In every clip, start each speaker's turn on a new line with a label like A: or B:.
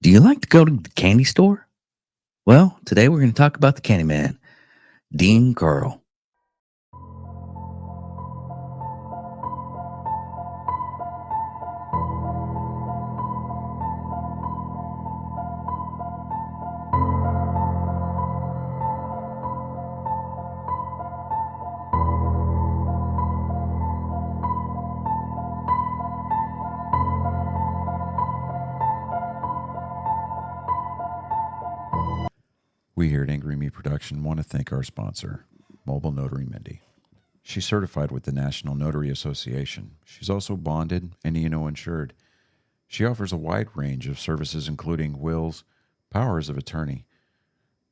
A: Do you like to go to the candy store? Well, today we're going to talk about the Candyman, Dean Corll.
B: We here at Angry Me Production want to thank our sponsor, Mobile Notary Mindy. She's certified with the National Notary Association. She's also bonded and E&O insured. She offers a wide range of services including wills, powers of attorney,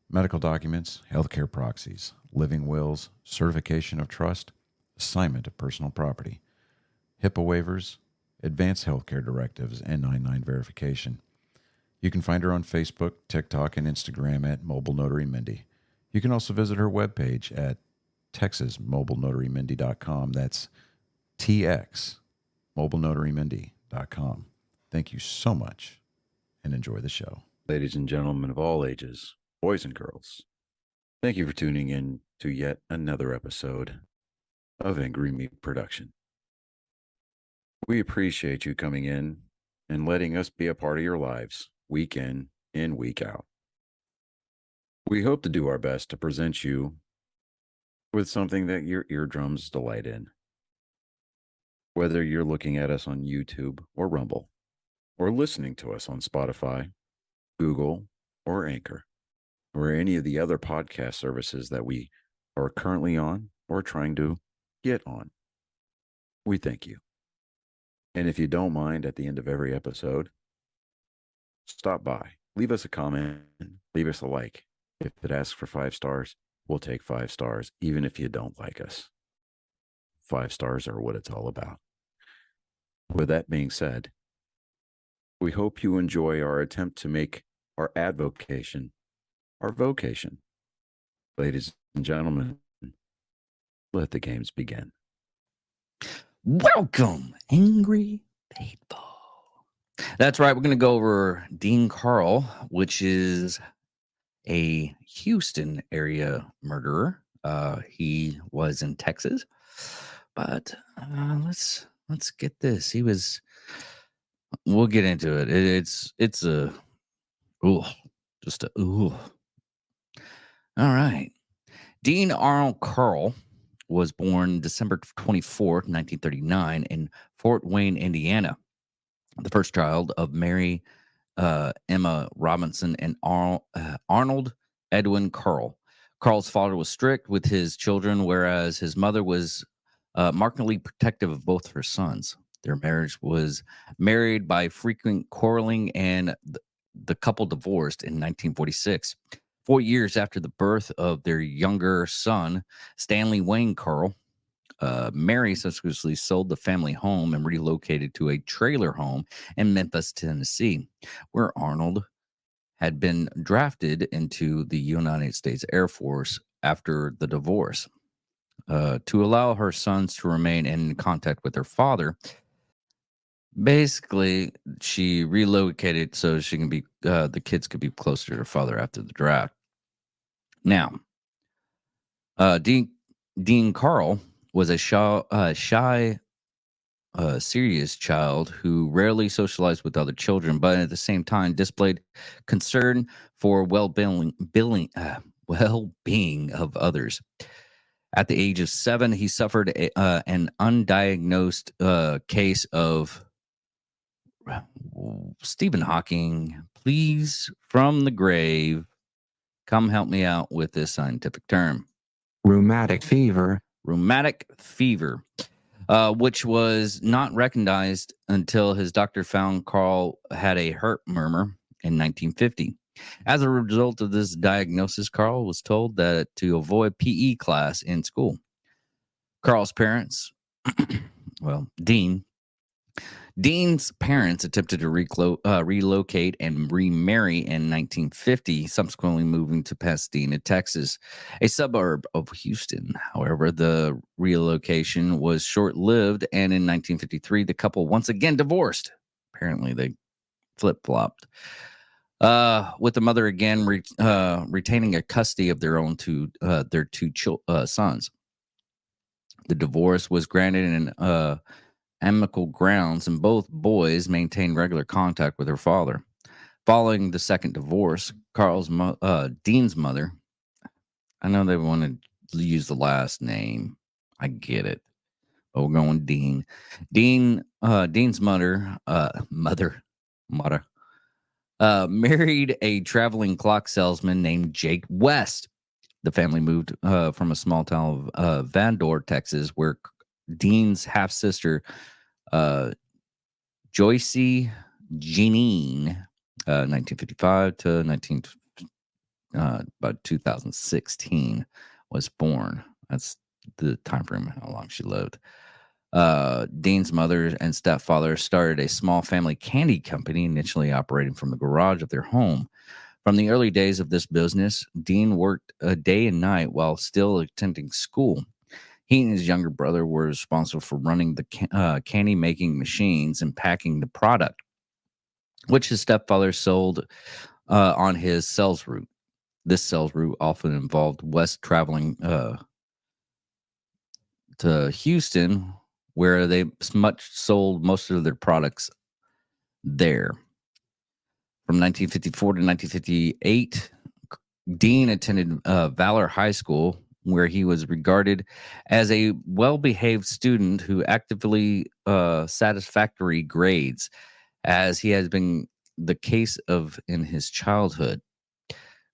B: medical documents, healthcare proxies, living wills, certification of trust, assignment of personal property, HIPAA waivers, advanced healthcare directives, and 99 verification. You can find her on Facebook, TikTok, and Instagram at Mobile Notary Mindy. You can also visit her webpage at texasmobilenotarymindy.com. That's TX, mobilenotarymindy.com. Thank you so much and enjoy the show.
C: Ladies and gentlemen of all ages, boys and girls, thank you for tuning in to yet another episode of Angry Meat Production. We appreciate you coming in and letting us be a part of your lives week in and week out. We hope to do our best to present you with something that your eardrums delight in. Whether you're looking at us on YouTube or Rumble, or listening to us on Spotify, Google, or Anchor, or any of the other podcast services that we are currently on or trying to get on, we thank you. And if you don't mind, at the end of every episode, stop by, leave us a comment, leave us a like. If it asks for 5 stars, we'll take 5 stars, even if you don't like us. 5 stars are what it's all about. With that being said, we hope you enjoy our attempt to make our advocation our vocation. Ladies and gentlemen, let the games begin.
A: Welcome, Angry People. That's right. We're going to go over Dean Corll, which is a Houston area murderer. He was in Texas, but let's get this. We'll get into it. It's a just a ooh. All right. Dean Arnold Corll was born December 24th, 1939 in Fort Wayne, Indiana. The first child of Mary Emma Robinson and Arnold Edwin Corll. Corll's father was strict with his children, whereas his mother was markedly protective of both her sons. Their marriage was married by frequent quarreling, and the couple divorced in 1946. 4 years after the birth of their younger son, Stanley Wayne Corll, Mary subsequently sold the family home and relocated to a trailer home in Memphis, Tennessee, where Arnold had been drafted into the United States Air Force after the divorce. To allow her sons to remain in contact with their father, basically, she relocated so she can be the kids could be closer to their father after the draft. Now, Dean Corll was a shy, serious child who rarely socialized with other children, but at the same time displayed concern for well-being of others. At the age of 7, he suffered an undiagnosed case of Stephen Hawking, please, from the grave, come help me out with this scientific term.
D: Rheumatic fever.
A: Rheumatic fever, which was not recognized until his doctor found Corll had a heart murmur in 1950. As a result of this diagnosis, Corll was told that to avoid PE class in school. Corll's parents, Dean's parents attempted to relocate and remarry in 1950, subsequently moving to Pasadena, Texas, a suburb of Houston. However, the relocation was short-lived, and in 1953, the couple once again divorced. Apparently, they flip-flopped. with the mother again retaining a custody of their own their two sons. The divorce was granted in amicable grounds, and both boys maintained regular contact with her father. Following the second divorce, Dean's mother, I know they wanted to use the last name. I get it. But we're going Dean. Dean's mother, married a traveling clock salesman named Jake West. The family moved from a small town of Vandor, Texas, where Dean's half sister, Joycey Jeanine, 1955 to about 2016, was born. That's the time frame how long she lived. Dean's mother and stepfather started a small family candy company, initially operating from the garage of their home. From the early days of this business, Dean worked day and night while still attending school. He and his younger brother were responsible for running the candy making machines and packing the product, which his stepfather sold on his sales route. This sales route often involved West traveling to Houston, where they sold most of their products there. From 1954 to 1958, Dean attended Valor High School, where he was regarded as a well-behaved student who actively satisfactory grades, as he has been the case of in his childhood.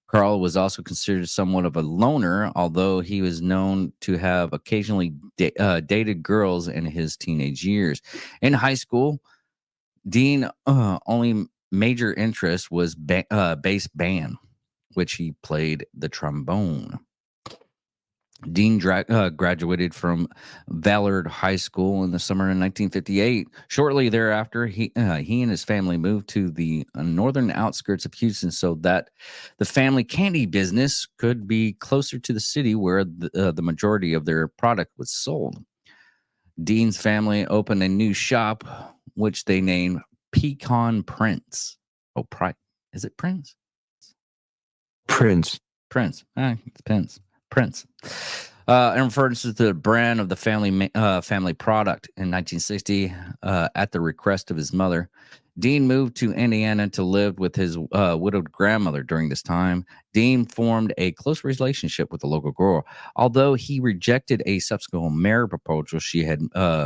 A: Corll was also considered somewhat of a loner, although he was known to have occasionally dated girls in his teenage years. In high school, Dean only major interest was bass band, which he played the trombone. Dean graduated from Ballard High School in the summer of 1958. Shortly thereafter, he and his family moved to the northern outskirts of Houston so that the family candy business could be closer to the city where the majority of their product was sold. Dean's family opened a new shop, which they named Pecan Prince. Oh, is it Prince?
D: Prince,
A: Prince. It's Prince. Prince. In reference to the brand of the family product. In 1960, at the request of his mother, Dean moved to Indiana to live with his widowed grandmother. During this time, Dean formed a close relationship with the local girl. Although he rejected a subsequent marriage proposal she had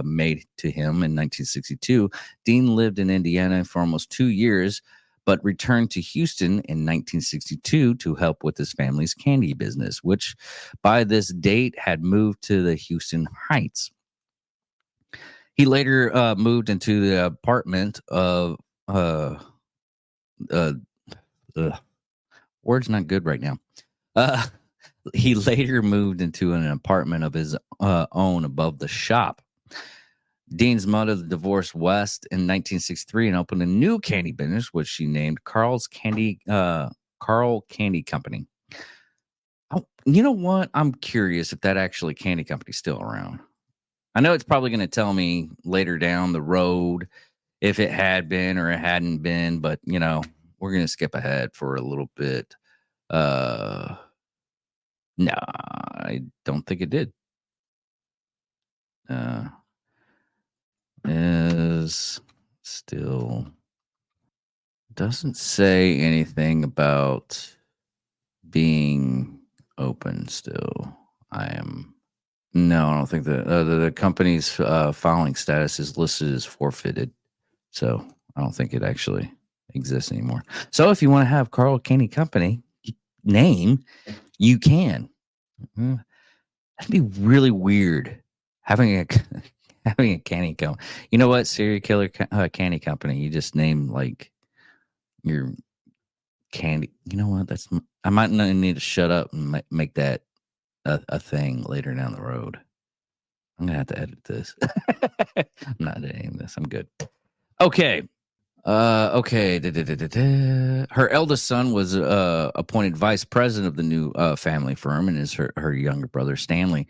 A: made to him in 1962, Dean lived in Indiana for almost 2 years, but returned to Houston in 1962 to help with his family's candy business, which by this date had moved to the Houston Heights. He later moved into the apartment of word's not good right now. He later moved into an apartment of his own above the shop. Dean's mother divorced West in 1963 and opened a new candy business, which she named Corll Candy Company. Oh, you know what? I'm curious if that actually candy company's still around. I know it's probably going to tell me later down the road if it had been or it hadn't been, but we're going to skip ahead for a little bit. No, I don't think it did. Is still doesn't say anything about being open still. I don't think that the company's filing status is listed as forfeited, so I don't think it actually exists anymore. So if you want to have Corll Candy Company name, you can. That'd be really weird having a candy company. You know what? Serial killer candy company. You just name like your candy. You know what? I might not need to shut up and make that a thing later down the road. I'm gonna have to edit this. I'm not editing this. I'm good. Okay. Okay. Her eldest son was appointed vice president of the new family firm, and is her younger brother Stanley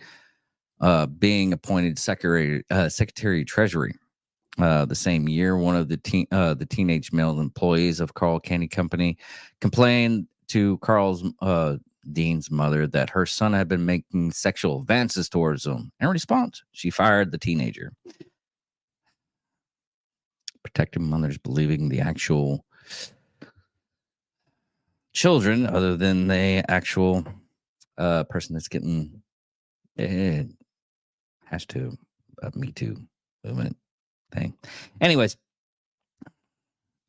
A: being appointed secretary treasury. The same year, one of the teenage male employees of Corll Candy Company complained to Dean's mother that her son had been making sexual advances towards him. In response, she fired the teenager. Protective mothers believing the actual children, other than the actual person that's getting hashtag Me Too movement thing. Anyways,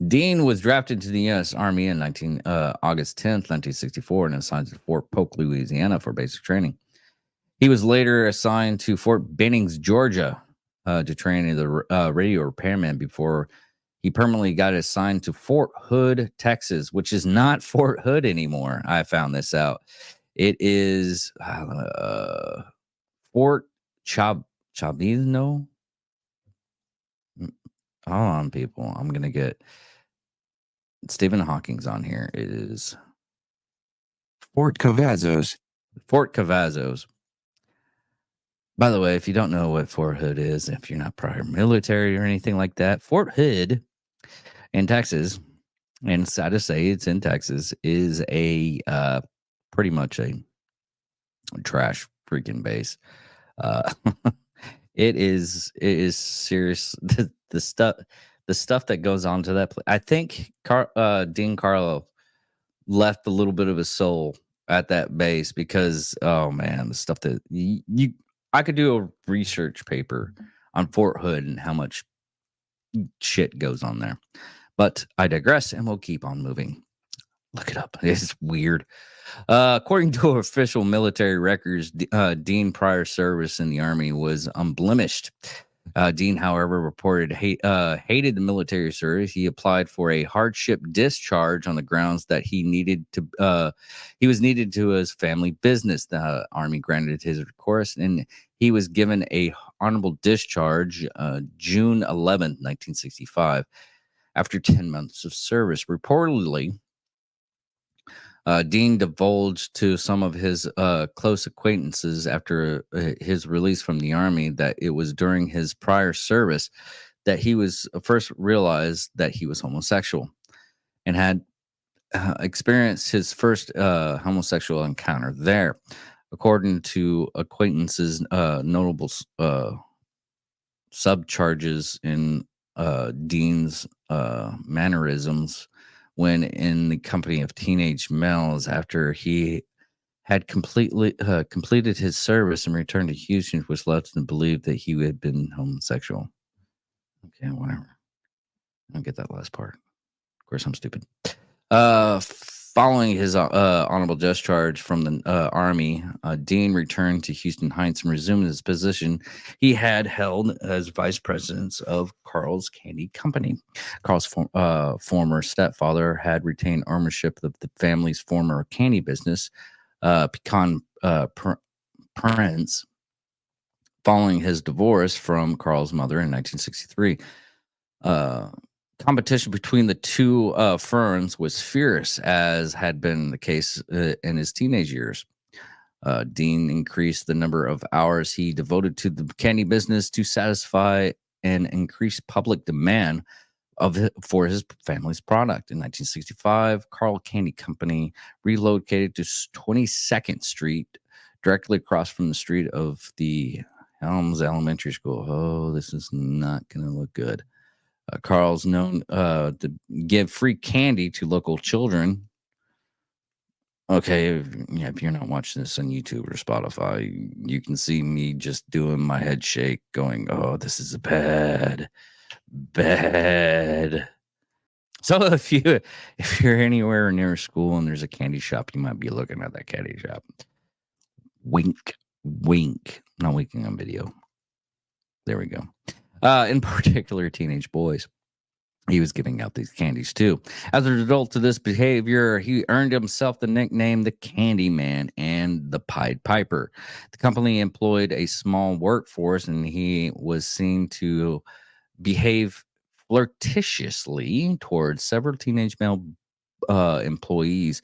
A: Dean was drafted to the U.S. Army in August 10th, 1964, and assigned to Fort Polk, Louisiana for basic training. He was later assigned to Fort Bennings, Georgia, to train as a radio repairman before he permanently got assigned to Fort Hood, Texas, which is not Fort Hood anymore. I found this out. It is Fort Chavino. Hold on, people. I'm going to get Stephen Hawking's on here. It is
D: Fort Cavazos.
A: Fort Cavazos. By the way, if you don't know what Fort Hood is, if you're not prior military or anything like that, Fort Hood in Texas, and sad to say it's in Texas, is a pretty much a trash freaking base. It is serious. The stuff that goes on to that place. I think Dean Carlo left a little bit of his soul at that base because, oh man, the stuff that I could do a research paper on Fort Hood and how much shit goes on there. But I digress, and we'll keep on moving. Look it up. It's weird. According to official military records, Dean prior service in the Army was unblemished. Dean, however, reported hated the military service. He applied for a hardship discharge on the grounds that he was needed to his family business. The Army granted his request, and he was given a honorable discharge June 11th, 1965, after 10 months of service. Reportedly, Dean divulged to some of his close acquaintances after his release from the Army that it was during his prior service that he was first realized that he was homosexual and had experienced his first homosexual encounter there. According to acquaintances, notable subcharges in Dean's mannerisms when in the company of teenage males after he had completed his service and returned to Houston, which led them to believe that he had been homosexual. Okay, whatever. I don't get that last part. Of course, I'm stupid. Following his honorable discharge from the Army, Dean returned to Houston Heights and resumed his position he had held as vice president of Corll's Candy Company. Corll's former stepfather had retained ownership of the family's former candy business, Pecan Prince, following his divorce from Corll's mother in 1963. Competition between the two firms was fierce, as had been the case in his teenage years. Dean increased the number of hours he devoted to the candy business to satisfy an increased public demand for his family's product. In 1965, Corll Candy Company relocated to 22nd Street, directly across from the street of the Helms Elementary School. Oh, this is not going to look good. Corll's known to give free candy to local children. Okay, if you're not watching this on YouTube or Spotify, you can see me just doing my head shake going, oh, this is bad. So if you're anywhere near a school and there's a candy shop, you might be looking at that candy shop. Wink. Not winking on video. There we go. In particular, teenage boys. He was giving out these candies too. As a result of this behavior, he earned himself the nickname the Candy Man and the Pied Piper. The company employed a small workforce, and he was seen to behave flirtatiously towards several teenage male employees.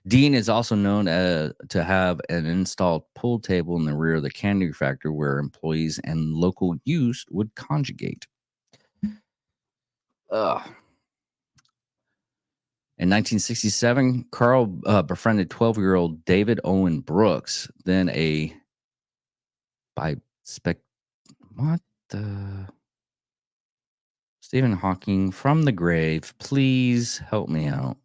A: Dean is also known to have an installed pool table in the rear of the candy factory where employees and local youth would congregate. In 1967, Carl befriended 12-year-old David Owen Brooks, then a what the Stephen Hawking from the grave. Please help me out.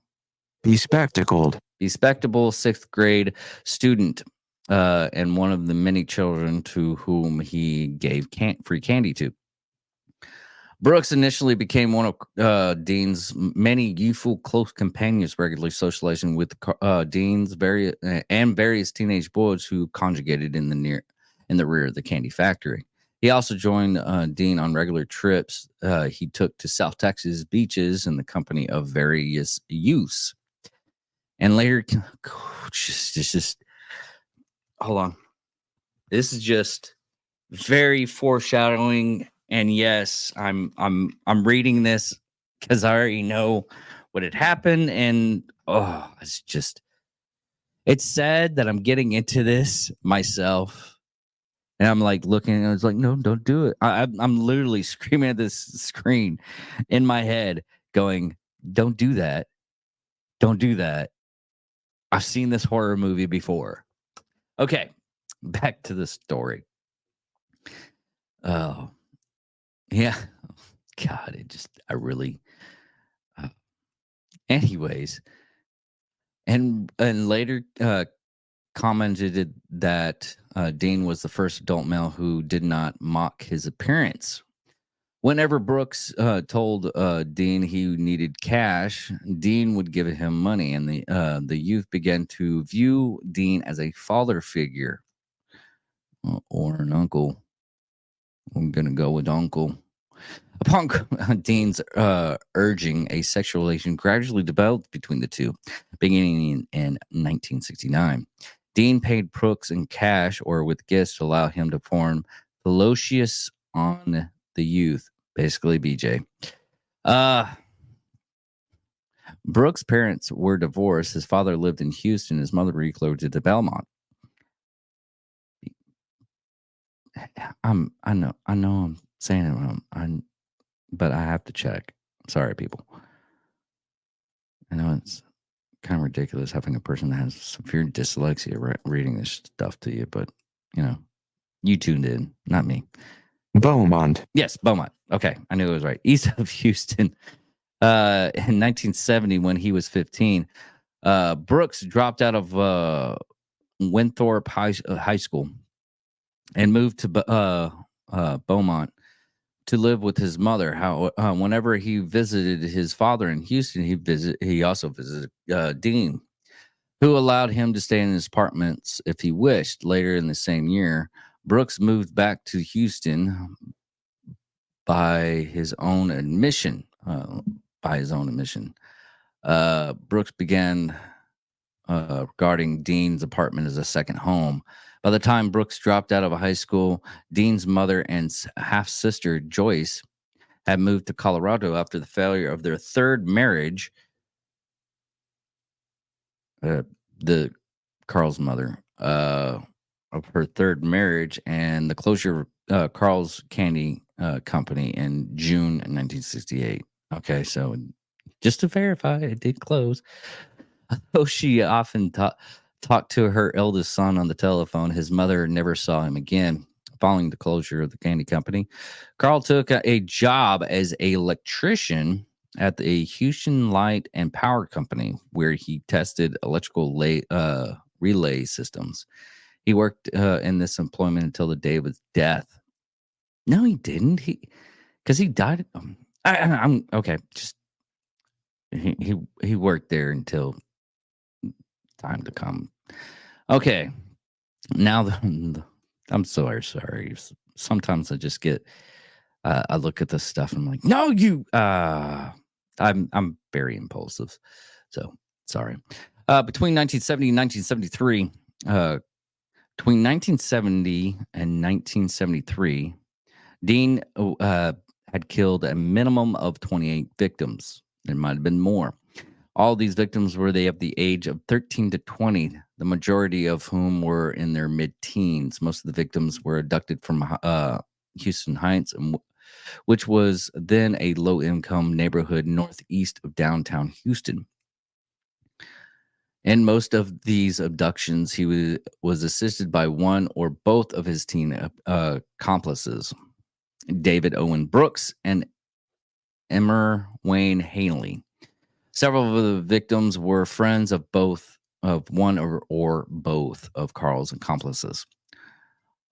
D: Bespectacled.
A: Bespectable sixth grade student, and one of the many children to whom he gave free candy to. Brooks initially became one of Dean's many youthful close companions, regularly socializing with Dean's various teenage boys who congregated in the rear of the candy factory. He also joined Dean on regular trips he took to South Texas beaches in the company of various youths. And later, just hold on. This is just very foreshadowing. And yes, I'm reading this because I already know what had happened. And it's sad that I'm getting into this myself. And I'm like looking, and I was like, no, don't do it. I'm literally screaming at this screen in my head, going, don't do that. Don't do that. I've seen this horror movie before. Okay, back to the story. Oh, yeah. God, anyways. And later commented that Dean was the first adult male who did not mock his appearance. Whenever Brooks told Dean he needed cash, Dean would give him money, and the youth began to view Dean as a father figure or an uncle. I'm gonna go with uncle. Upon Dean's urging, a sexual relation gradually developed between the two, beginning in 1969. Dean paid Brooks in cash or with gifts to allow him to form Felocious on the youth, basically BJ. Brooks' parents were divorced. His father lived in Houston. His mother relocated to Belmont. I know I'm saying it wrong. But I have to check. Sorry, people. I know it's kind of ridiculous having a person that has severe dyslexia reading this stuff to you, but you tuned in, not me.
D: Beaumont.
A: Yes, Beaumont. Okay, I knew it was right. East of Houston. In 1970, when he was 15, Brooks dropped out of Winthrop High School and moved to Beaumont to live with his mother. Whenever he visited his father in Houston, he also visited Dean, who allowed him to stay in his apartments if he wished. Later in the same year, Brooks moved back to Houston by his own admission. Brooks began regarding Dean's apartment as a second home. By the time Brooks dropped out of high school, Dean's mother and half-sister, Joyce, had moved to Colorado after the failure of their third marriage. Carl's mother, of her third marriage, and the closure of Carl's Candy Company in June 1968. Okay, so just to verify, it did close. Though she often talked to her eldest son on the telephone, his mother never saw him again. Following the closure of the candy company, Carl took a job as an electrician at the Houston Light and Power Company, where he tested electrical relay systems. He worked in this employment until the day of his death. No, he didn't. Because he died. I'm okay. Just he worked there until time to come. Okay. Now I'm so sorry. Sometimes I just get I look at this stuff and I'm like, no, you I'm very impulsive. So sorry. Between 1970 and 1973, between 1970 and 1973, Dean had killed a minimum of 28 victims. There might have been more. All these victims were of the age of 13 to 20, the majority of whom were in their mid-teens. Most of the victims were abducted from Houston Heights and which was then a low-income neighborhood northeast of downtown Houston. In most of these abductions, he was assisted by one or both of his teen accomplices, David Owen Brooks and Emmer Wayne Haley. Several of the victims were friends of one or both of Carl's accomplices.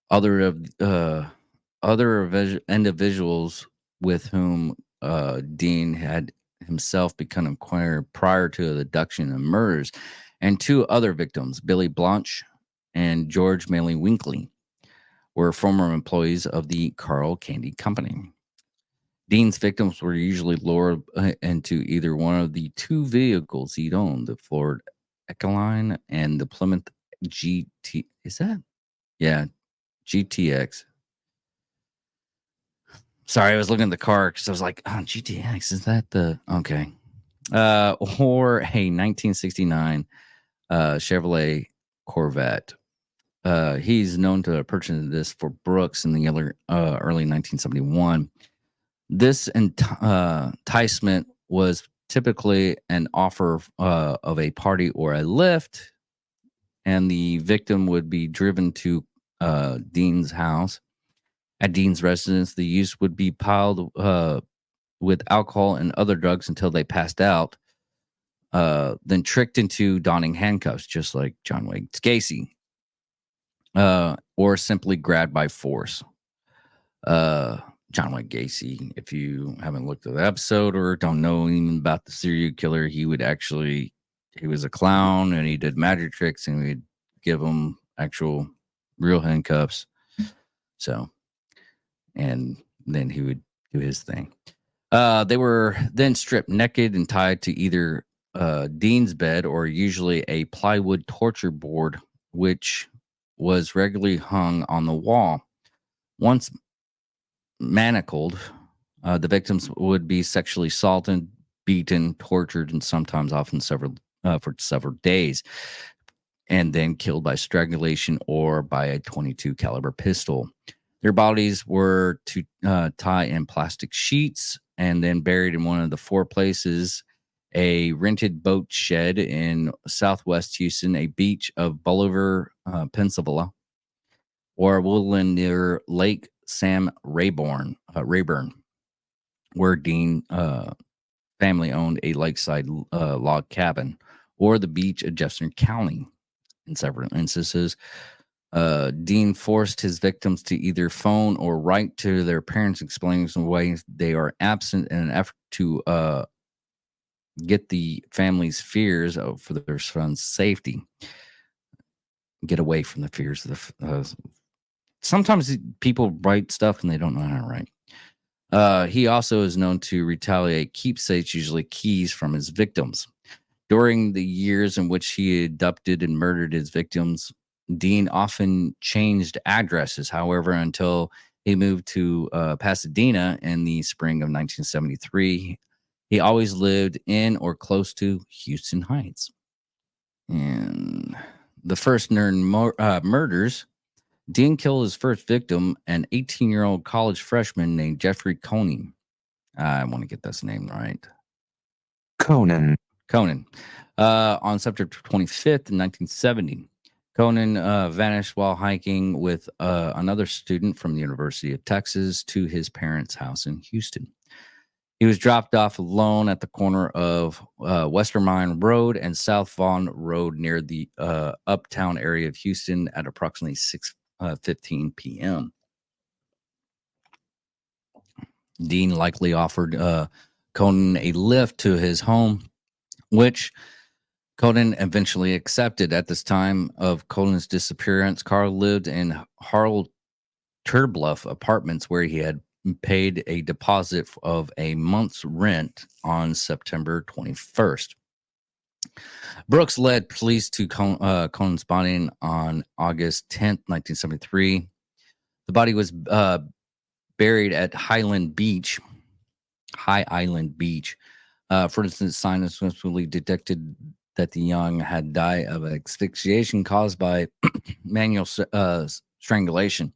A: Other individuals with whom Dean had himself become acquainted prior to the abduction and murders, and two other victims, Billy Blanche and George Maley Winkley, were former employees of the Corll Candy Company. Dean's victims were usually lured into either one of the two vehicles he'd owned, the Ford Ecoline and the Plymouth GT. Is that? Yeah, GTX. Sorry, I was looking at the car because I was like, oh, GTX, is that the... Okay. Or a 1969 Chevrolet Corvette. He's known to have purchased this for Brooks in the early 1971. This enticement was typically an offer of a party or a lift, and the victim would be driven to Dean's house. At Dean's residence, the youths would be piled with alcohol and other drugs until they passed out, then tricked into donning handcuffs, just like John Wayne Gacy, or simply grabbed by force. John Wayne Gacy, if you haven't looked at the episode or don't know even about the serial killer, he was a clown and he did magic tricks and we'd give him actual real handcuffs. So, and then he would do his thing. They were then stripped naked and tied to either Dean's bed or usually a plywood torture board, which was regularly hung on the wall. Once manacled, the victims would be sexually assaulted, beaten, tortured, and sometimes often for several days, and then killed by strangulation or by a .22 caliber pistol. Their bodies were to tie in plastic sheets and then buried in one of the four places: a rented boat shed in southwest Houston, a beach of Bolivar, Pennsylvania, or a woodland near Lake Sam Rayburn, where Dean family owned a lakeside log cabin, or the beach of Jefferson County. In several instances, Dean forced his victims to either phone or write to their parents explaining some ways they are absent in an effort to get the family's fears for their son's safety. Get away from the fears of the... sometimes people write stuff and they don't know how to write. He also is known to retaliate keepsakes, usually keys, from his victims. During the years in which he abducted and murdered his victims, Dean often changed addresses. However, until he moved to Pasadena in the spring of 1973, he always lived in or close to Houston Heights. And the first murders, Dean killed his first victim, an 18-year-old college freshman named Jeffrey Conan. I want to get this name right.
D: Conan.
A: On September 25th, 1970. Conan vanished while hiking with another student from the University of Texas to his parents' house in Houston. He was dropped off alone at the corner of Westermine Road and South Vaughn Road near the uptown area of Houston at approximately 6:15 p.m. Dean likely offered Conan a lift to his home, which Conan eventually accepted. At this time of Conan's disappearance, Carl lived in Harold Turbluff Apartments, where he had paid a deposit of a month's rent on September 21st. Brooks led police to Conan's body on August 10th, 1973. The body was buried at High Island Beach. For instance, scientists detected that the young had died of asphyxiation caused by manual strangulation.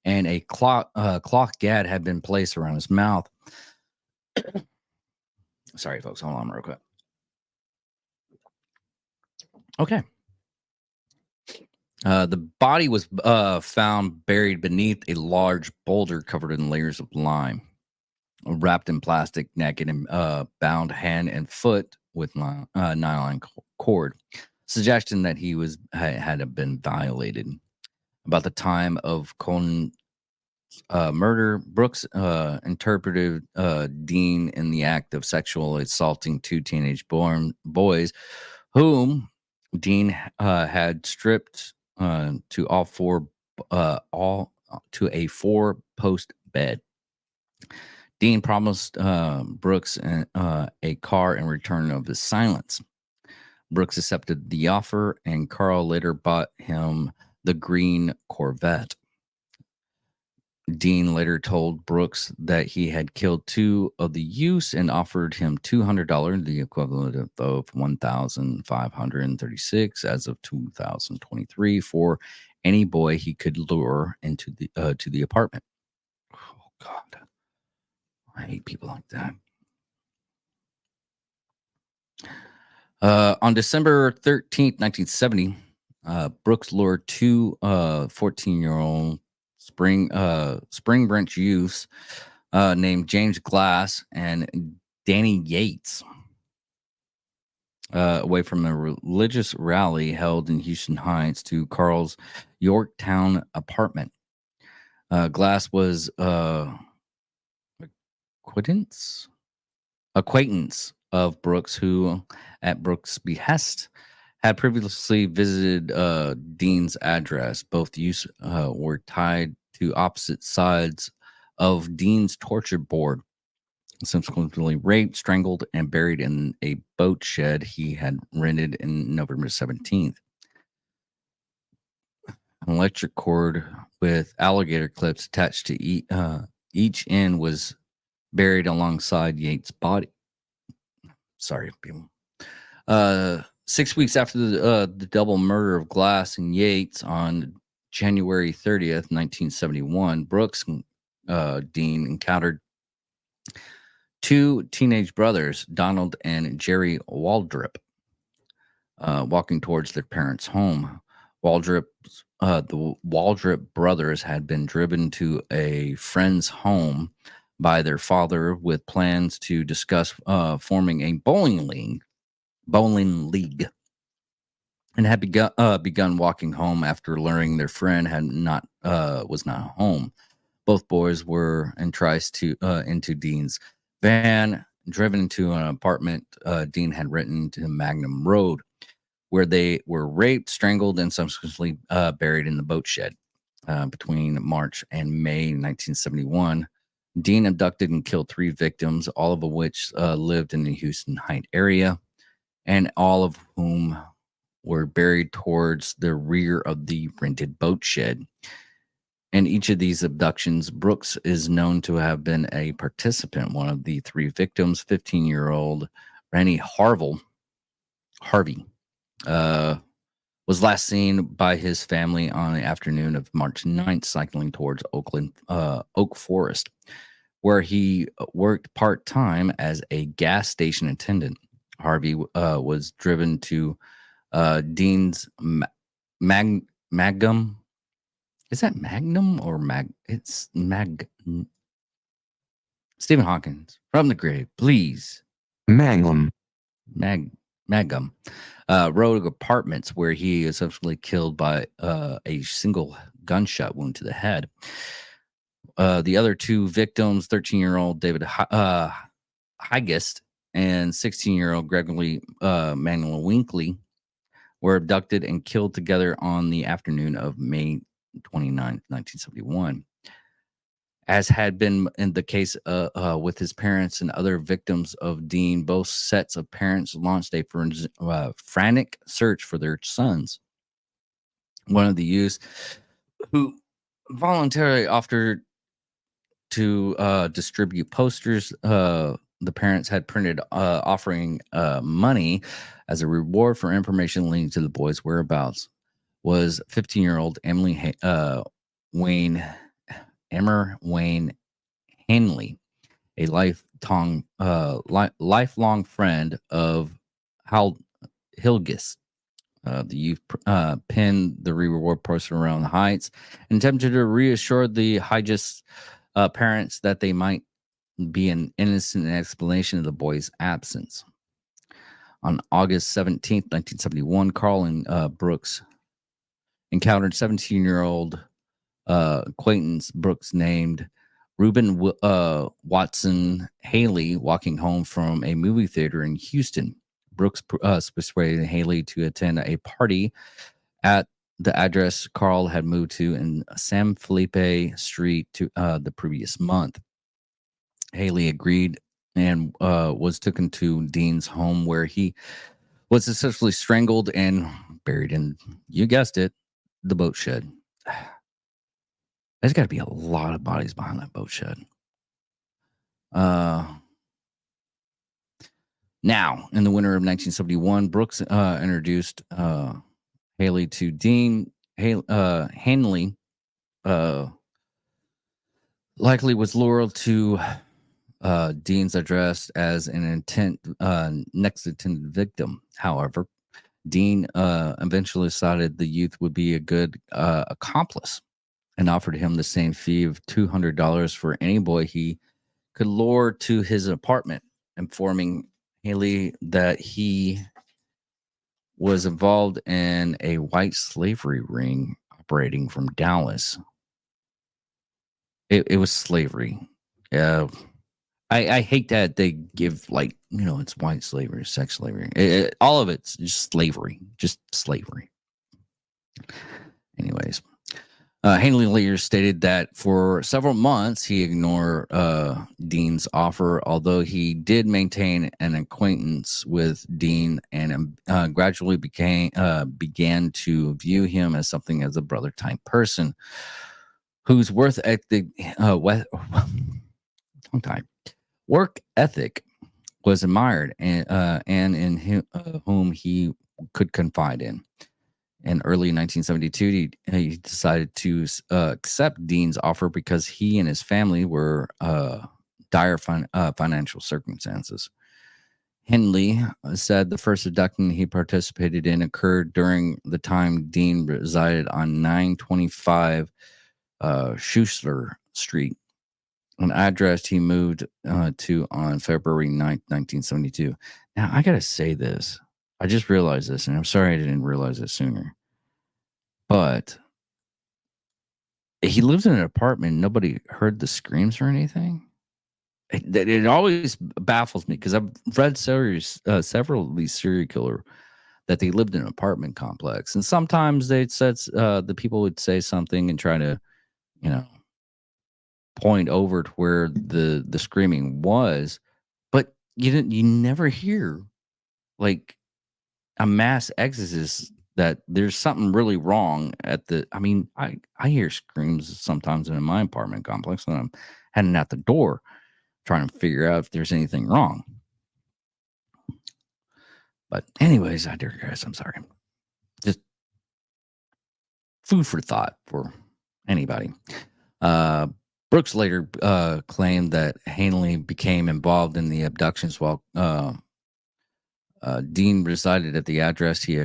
A: and a cloth gad had been placed around his mouth. Sorry, folks. Hold on real quick. Okay. The body was found buried beneath a large boulder covered in layers of lime, wrapped in plastic, naked, and bound hand and foot with nylon cord, suggesting that he had been violated. About the time of Colin's murder, Brooks interpreted Dean in the act of sexual assaulting two teenage boys, whom Dean had stripped to a 4-post bed. Dean promised Brooks a car in return of his silence. Brooks accepted the offer, and Corll later bought him the green Corvette. Dean later told Brooks that he had killed two of the youths and offered him $200, the equivalent of $1,536 as of 2023, for any boy he could lure into to the apartment. Oh God, I hate people like that. On December 13th, 1970, Brooks lured two 14-year-old Spring Branch youths named James Glass and Danny Yates away from a religious rally held in Houston Heights to Corll's Yorktown apartment. Glass was acquaintance of Brooks, who, at Brooks' behest, had previously visited Dean's address. Both youths were tied to opposite sides of Dean's torture board, subsequently raped, strangled, and buried in a boat shed he had rented in November 17th. An electric cord with alligator clips attached to each end was buried alongside Yates' body. Sorry, people. 6 weeks after the double murder of Glass and Yates on January 30th, 1971, Brooks and Dean encountered two teenage brothers, Donald and Jerry Waldrop, walking towards their parents' home. The Waldrop brothers had been driven to a friend's home by their father with plans to discuss forming a bowling league, and had begun walking home after learning their friend was not home. Both boys were enticed into Dean's van, driven to an apartment Dean had rented to Magnum Road, where they were raped, strangled, and subsequently buried in the boat shed. Between March and May 1971, Dean abducted and killed 3 victims, all of which lived in the Houston Heights area, and all of whom were buried towards the rear of the rented boat shed. In each of these abductions, Brooks is known to have been a participant. One of the 3 victims, 15-year-old Rennie Harvey, was last seen by his family on the afternoon of March 9th, cycling towards Oak Forest, where he worked part-time as a gas station attendant. Harvey was driven to Dean's Magnum. Is that Magnum or Mag? It's Mag. Stephen Hawkins, from the grave, please.
D: Magnum.
A: Magum. Road apartments, where he is subsequently killed by a single gunshot wound to the head. The other 2 victims, 13-year-old David Higest and 16-year-old Gregory Manuel Winkley, were abducted and killed together on the afternoon of May 29, 1971. As had been in the case with his parents and other victims of Dean, both sets of parents launched a frantic search for their sons. One of the youths, who voluntarily offered to distribute posters the parents had printed, offering money as a reward for information leading to the boys' whereabouts, was 15-year-old Emily Wayne Emmer Wayne Hanley, a lifelong friend of Hal Hilgis. The youth pinned the reward poster around the Heights and attempted to reassure the Hygis parents that they might be an innocent explanation of the boy's absence. On August 17th, 1971, Corll and Brooks encountered 17-year-old acquaintance Brooks named Reuben Watson Haley walking home from a movie theater in Houston. Brooks persuaded Haley to attend a party at the address Corll had moved to in San Felipe Street the previous month. Haley agreed and was taken to Dean's home, where he was successfully strangled and buried in, you guessed it, the boat shed. There's got to be a lot of bodies behind that boat shed. Now, in the winter of 1971, Brooks introduced Haley to Dean. Hanley likely was lured to Dean's address as an next intended victim. However, Dean eventually decided the youth would be a good accomplice and offered him the same fee of $200 for any boy he could lure to his apartment, informing Haley that he was involved in a white slavery ring operating from Dallas. It was slavery. I hate that they give, like, it's white slavery, sex slavery. All of it's just slavery. Anyways, Hanley later stated that for several months he ignored Dean's offer, although he did maintain an acquaintance with Dean and gradually began to view him as something as a brother type person whose work ethic was admired and in whom he could confide in. In early 1972, he decided to accept Dean's offer because he and his family were dire financial circumstances. Henley said the first abduction he participated in occurred during the time Dean resided on 925 Schuster Street, an address he moved to on February 9th, 1972. Now, I got to say this. I just realized this, and I'm sorry I didn't realize it sooner. But he lives in an apartment. Nobody heard the screams or anything. It always baffles me because I've read several of these serial killers that they lived in an apartment complex. And sometimes they'd said the people would say something and try to, point over to where the screaming was. But you never hear like a mass exodus that there's something really wrong at the. I mean, I hear screams sometimes in my apartment complex when I'm heading out the door trying to figure out if there's anything wrong. But anyways, I digress. I'm sorry. Just food for thought for anybody. Brooks later claimed that Hanley became involved in the abductions while Dean resided at the address he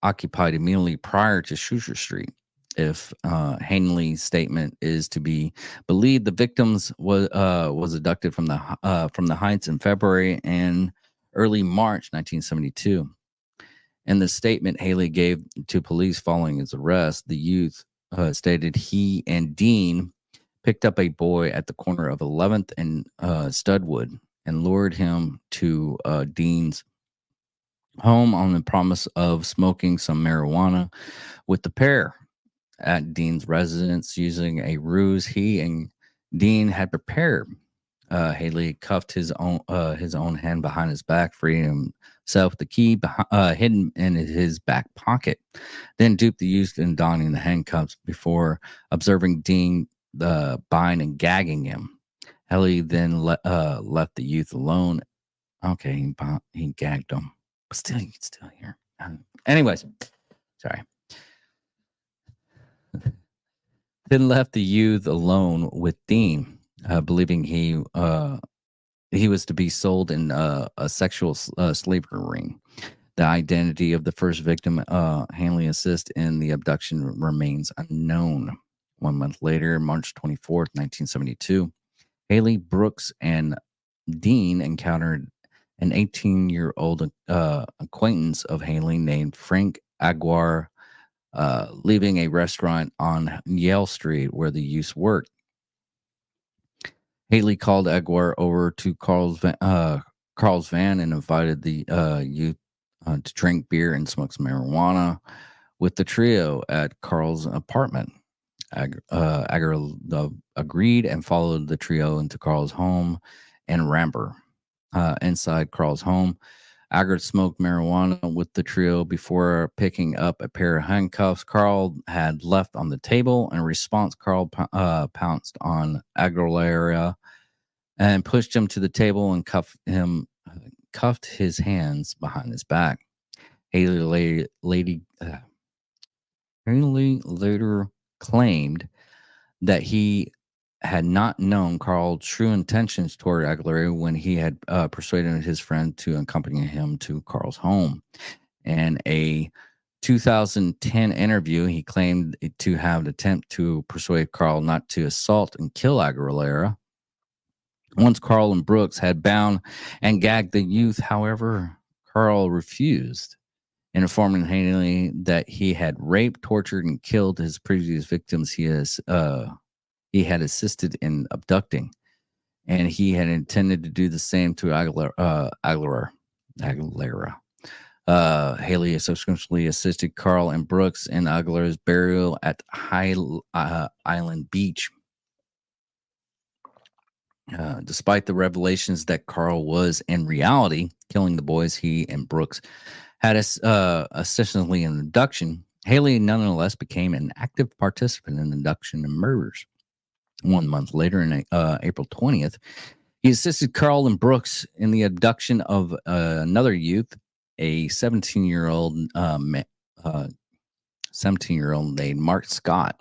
A: occupied immediately prior to Schuster Street. If Hanley's statement is to be believed, the victims was abducted from the Heights in February and early March 1972. In the statement Haley gave to police following his arrest, the youth stated he and Dean picked up a boy at the corner of 11th and Studwood and lured him to Dean's home on the promise of smoking some marijuana with the pair. At Dean's residence, using a ruse he and Dean had prepared, Haley cuffed his own hand behind his back, freeing himself the key hidden in his back pocket. Then duped the youth in donning the handcuffs before observing Dean bind and gagging him. Haley then left the youth alone. Okay, he gagged him, but still, you can still hear. Anyways, sorry. then left the youth alone with Dean, believing he was to be sold in a sexual slavery ring. The identity of the first victim, Hanley assist in the abduction, remains unknown. 1 month later, March 24th, 1972, Haley, Brooks, and Dean encountered an 18-year-old acquaintance of Haley named Frank Aguirre, leaving a restaurant on Yale Street where the youth worked. Haley called Aguirre over to Carl's van and invited the youth to drink beer and smoke some marijuana with the trio at Carl's apartment. Aguirre agreed and followed the trio into Carl's home in Ramber. Inside Carl's home, Aguirre smoked marijuana with the trio before picking up a pair of handcuffs Carl had left on the table. In response, Carl pounced on Aguilera and pushed him to the table and cuffed his hands behind his back. Haley later claimed that he had not known Carl's true intentions toward Aguilera when he had persuaded his friend to accompany him to Carl's home. In a 2010 interview, he claimed to have attempted to persuade Carl not to assault and kill Aguilera. Once Carl and Brooks had bound and gagged the youth, however, Carl refused, informing Haley that he had raped, tortured, and killed his previous victims he had assisted in abducting, and he had intended to do the same to Aguilera. Haley subsequently assisted Carl and Brooks in Aguilera's burial at High Island Beach. Despite the revelations that Carl was in reality killing the boys he and Brooks had assisted in abduction, Haley nonetheless became an active participant in abduction and murders. 1 month later, in April 20th, he assisted Carl and Brooks in the abduction of another youth, a 17-year-old named Mark Scott.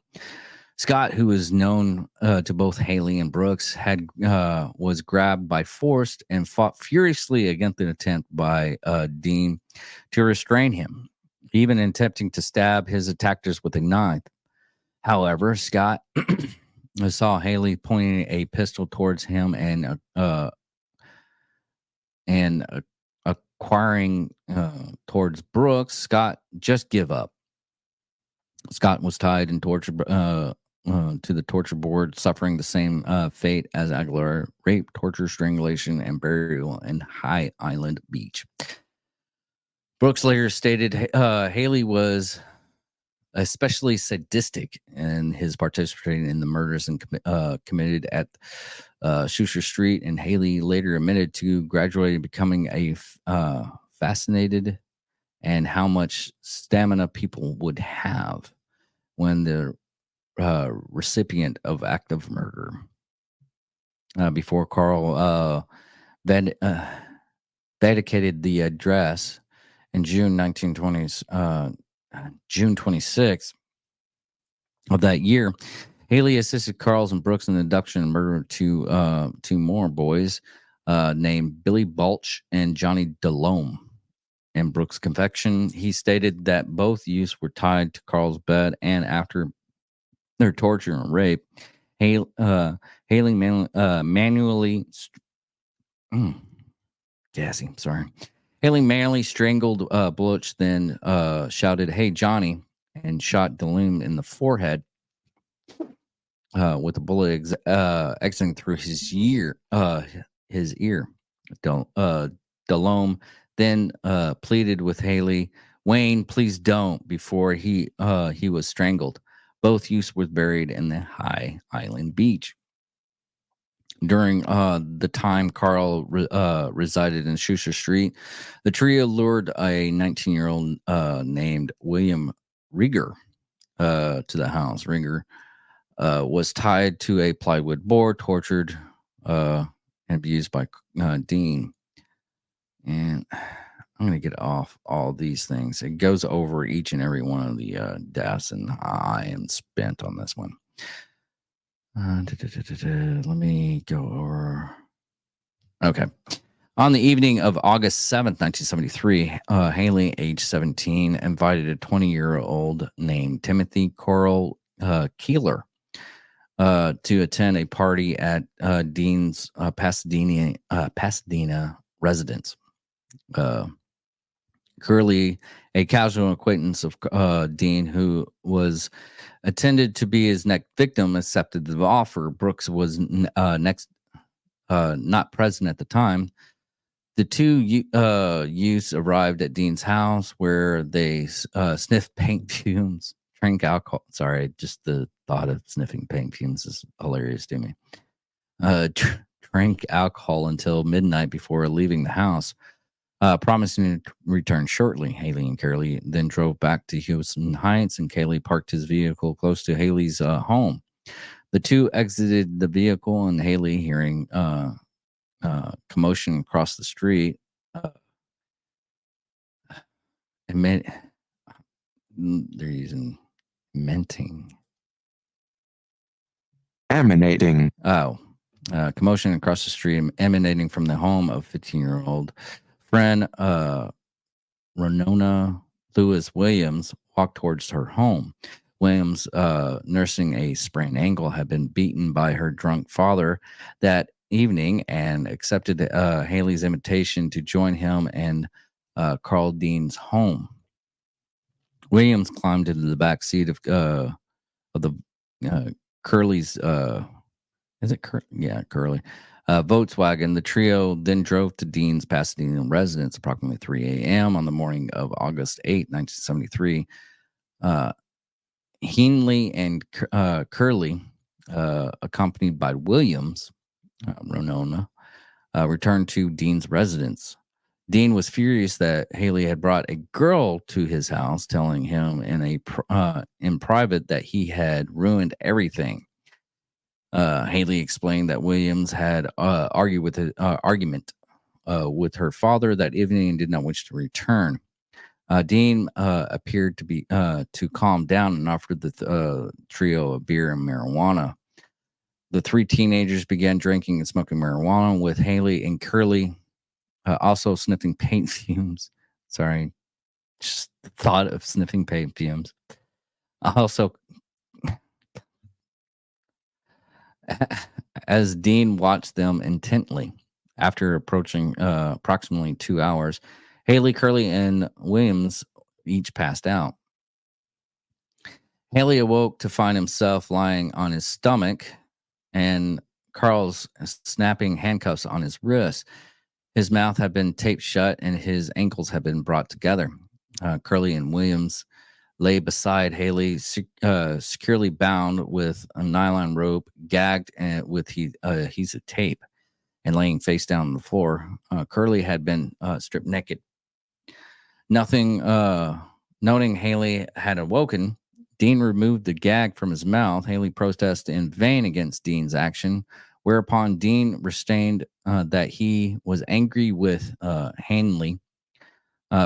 A: Scott, who was known to both Haley and Brooks, was grabbed by force and fought furiously against an attempt by Dean to restrain him, even attempting to stab his attackers with a knife. However, Scott saw Haley pointing a pistol towards him and acquiring towards Brooks. Scott just give up. Scott was tied and tortured to the torture board, suffering the same fate as Aguilera: rape, torture, strangulation, and burial in High Island Beach. Brooks later stated Haley was especially sadistic in his participating in the murders and committed at Schuster Street, and Haley later admitted to gradually becoming a fascinated and how much stamina people would have when the recipient of active murder. Before Carl dedicated the address in June 1920s, June 26th of that year, Haley assisted Carl and Brooks in the abduction and murder of two more boys named Billy Balch and Johnny DeLome. In Brooks' confession, he stated that both youths were tied to Carl's bed, and after their torture and rape, Haley manually Haley manually strangled Butch, then shouted, "Hey, Johnny," and shot DeLome in the forehead with a bullet exiting through his ear. DeLome then pleaded with Haley, "Wayne, please don't," before he was strangled. Both youths were buried in the High Island Beach. During the time Carl resided in Schuster Street, the trio lured a 19-year-old named William Rieger to the house. Rieger was tied to a plywood board, tortured, and abused by Dean. And I'm going to get off all these things. It goes over each and every one of the deaths, and I am spent on this one. Let me go over. Okay. On the evening of August 7th, 1973, Haley, age 17, invited a 20-year-old named Timothy Corll Keeler to attend a party at Dean's Pasadena residence. Curley, a casual acquaintance of Dean, who was intended to be his next victim, accepted the offer. Brooks was not present at the time. The two youths arrived at Dean's house, where they sniffed paint fumes, drank alcohol. Sorry, just the thought of sniffing paint fumes is hilarious to me. Drank alcohol until midnight before leaving the house, promising to return shortly. Haley and Curley then drove back to Houston Heights, and Kaylee parked his vehicle close to Haley's home. The two exited the vehicle, and Haley, hearing commotion across the street, they're using menting.
D: Emanating.
A: Commotion across the street emanating from the home of 15-year-old friend Renona Lewis Williams walked towards her home. Williams, nursing a sprained ankle, had been beaten by her drunk father that evening and accepted Haley's invitation to join him and Carl Dean's home. Williams climbed into the back seat of the Curly's Curly Volkswagen. The trio then drove to Dean's Pasadena residence approximately 3 a.m. on the morning of August 8, 1973. Henley and Curly, accompanied by Williams, Renona, returned to Dean's residence. Dean was furious that Haley had brought a girl to his house, telling him in private that he had ruined everything. Haley explained that Williams had argument with her father that evening and did not wish to return. Dean appeared to calm down and offered the trio a beer and marijuana. The three teenagers began drinking and smoking marijuana, with Haley and Curly also sniffing paint fumes. Sorry, just the thought of sniffing paint fumes. Also, as Dean watched them intently. After approaching approximately 2 hours, Haley, Curly, and Williams each passed out. Haley awoke to find himself lying on his stomach and Carl's snapping handcuffs on his wrists. His mouth had been taped shut and his ankles had been brought together. Curly and Williams lay beside Haley, securely bound with a nylon rope, gagged with adhesive tape, and laying face down on the floor. Curly had been stripped naked. Noting Haley had awoken, Dean removed the gag from his mouth. Haley protested in vain against Dean's action, whereupon Dean restrained that he was angry with Hanley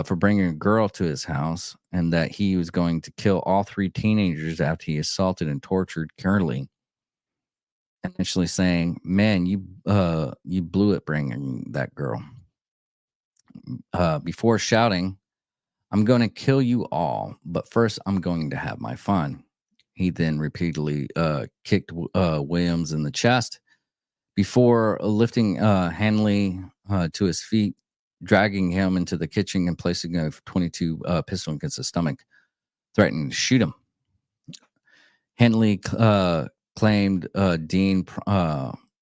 A: for bringing a girl to his house, and that he was going to kill all three teenagers after he assaulted and tortured Curly. Initially saying, "Man, you blew it bringing that girl." Before shouting, "I'm going to kill you all, but first I'm going to have my fun." He then repeatedly kicked Williams in the chest before lifting Hanley to his feet, dragging him into the kitchen and placing a .22 pistol against his stomach, threatening to shoot him. Henley claimed Dean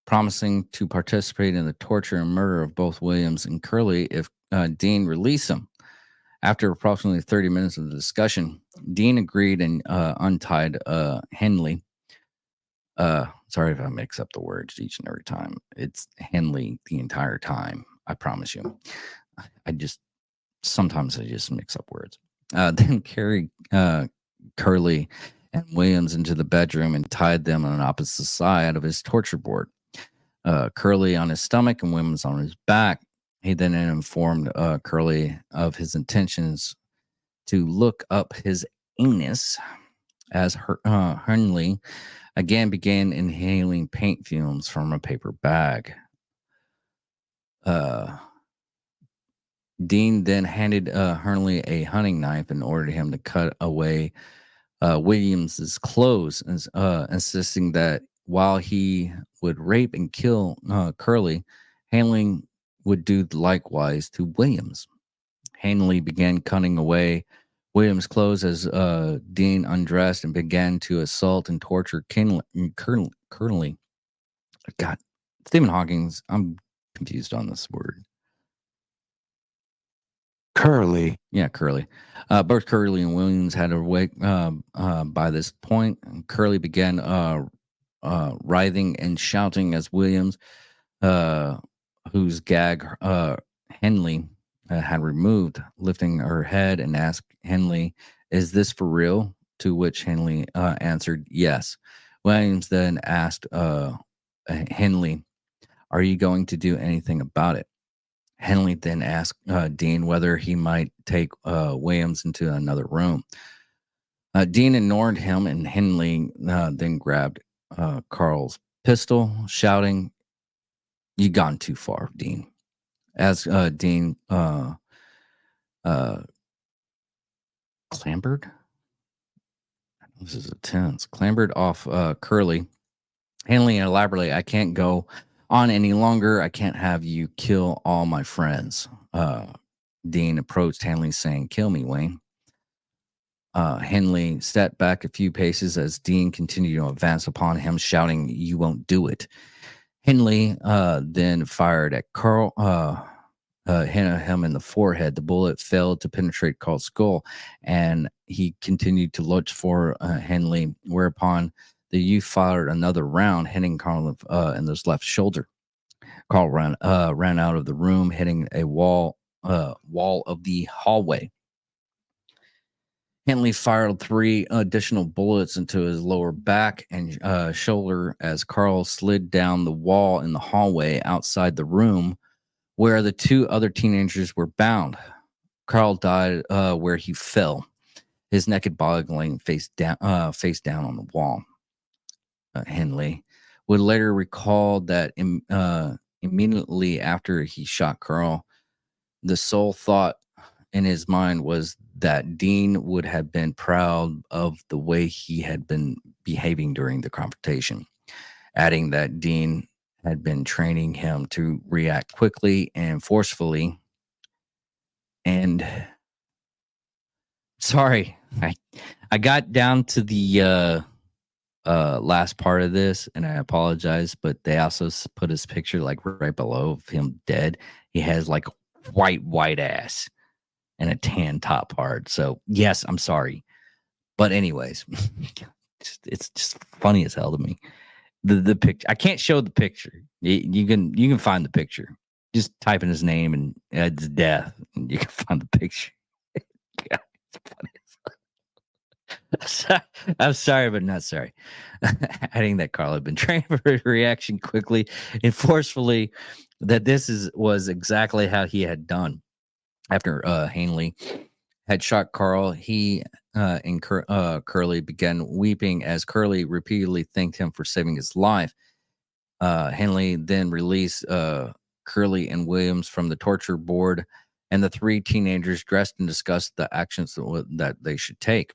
A: promising to participate in the torture and murder of both Williams and Curly if Dean released him. After approximately 30 minutes of the discussion, Dean agreed and untied Henley. Sorry if I mix up the words each and every time. It's Henley the entire time. I promise you. Sometimes I just mix up words. Then carried Curly and Williams into the bedroom and tied them on an opposite side of his torture board. Curly on his stomach and Williams on his back. He then informed Curly of his intentions to look up his anus as Hernley again began inhaling paint fumes from a paper bag. Dean then handed Hernley a hunting knife and ordered him to cut away Williams's clothes, insisting that while he would rape and kill Curly, Hanley would do likewise to Williams. Hanley began cutting away Williams' clothes as Dean undressed and began to assault and torture Curly. God, Stephen Hawking's. I'm confused on this word.
D: Curly,
A: Yeah, Curly. Both Curly and Williams had awake by this point. Curly began writhing and shouting as Williams, whose gag Henley had removed, lifting her head and asked Henley, "Is this for real?" To which Henley answered, "Yes." Williams then asked Henley, "Are you going to do anything about it?" Henley then asked Dean whether he might take Williams into another room. Dean ignored him, and Henley then grabbed Carl's pistol, shouting, "You gone too far, Dean." As Dean clambered, this is intense, clambered off Curly, Henley elaborately, "I can't go on any longer. I can't have you kill all my friends." Dean approached Henley, saying, "Kill me, Wayne." Henley stepped back a few paces as Dean continued to advance upon him, shouting, "You won't do it." Henley then fired at Carl, hit him in the forehead. The bullet failed to penetrate Carl's skull, and he continued to lunge for Henley, whereupon the youth fired another round, hitting Carl in his left shoulder. Carl ran out of the room, hitting a wall of the hallway. Henley fired 3 additional bullets into his lower back and shoulder as Carl slid down the wall in the hallway outside the room where the 2 other teenagers were bound. Carl died where he fell, his naked body laying face down on the wall. Henley would later recall that immediately after he shot Carl, the sole thought in his mind was that Dean would have been proud of the way he had been behaving during the confrontation, adding that Dean had been training him to react quickly and forcefully. And sorry, I got down to the last part of this, and I apologize, but they also put his picture like right below of him dead. He has like white ass and a tan top part. So yes, I'm sorry, but anyways, it's just funny as hell to me. The picture, I can't show the picture. You can find the picture. Just type in his name and it's death, and you can find the picture. God, it's funny. I'm sorry, but not sorry. Adding that Carl had been trained for a reaction quickly and forcefully, that this was exactly how he had done. After Hanley had shot Carl, he and Curly began weeping as Curly repeatedly thanked him for saving his life. Hanley then released Curly and Williams from the torture board, and the 3 teenagers dressed and discussed the actions that they should take.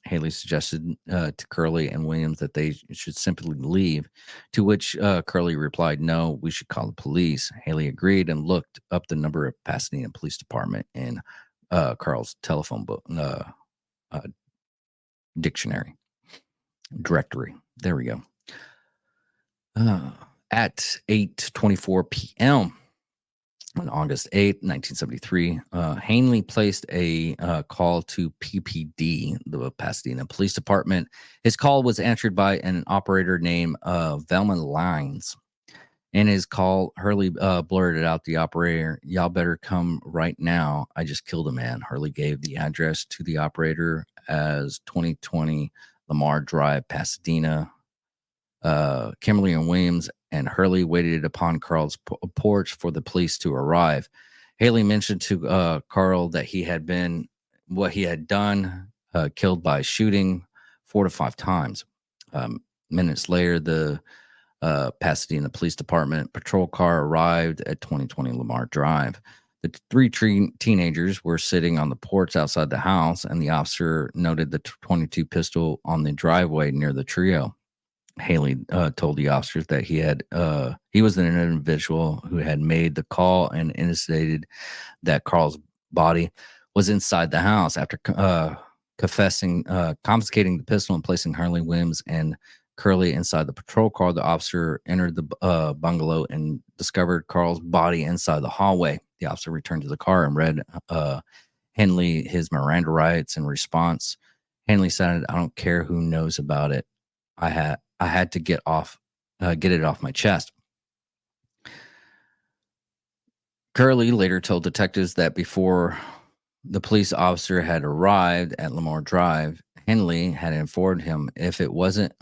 A: Haley suggested to Curly and Williams that they should simply leave, to which Curly replied, "No, we should call the police." Haley agreed and looked up the number of Pasadena Police Department in Carl's telephone book directory. There we go. At 8:24 p.m. on August 8th, 1973, Hanley placed a call to PPD, the Pasadena Police Department. His call was answered by an operator named Velma Lines. In his call, Hurley blurted out the operator, "Y'all better come right now. I just killed a man." Hurley gave the address to the operator as 2020 Lamar Drive, Pasadena. Kimberly and Williams and Hurley waited upon Carl's porch for the police to arrive. Haley mentioned to Carl that he had been what he had done, killed by shooting 4 to 5 times. Minutes later, the Pasadena Police Department patrol car arrived at 2020 Lamar Drive. The three teenagers were sitting on the porch outside the house, and the officer noted the .22 pistol on the driveway near the trio. Haley told the officers that he was an individual who had made the call and indicated that Carl's body was inside the house. After confiscating the pistol and placing Harley Williams and Curley inside the patrol car, the officer entered the bungalow and discovered Carl's body inside the hallway. The officer returned to the car and read Henley his Miranda rights. In response, Henley said, "I don't care who knows about it. I had to get it off my chest." Curley later told detectives that before the police officer had arrived at Lamar Drive, Henley had informed him, if you wasn't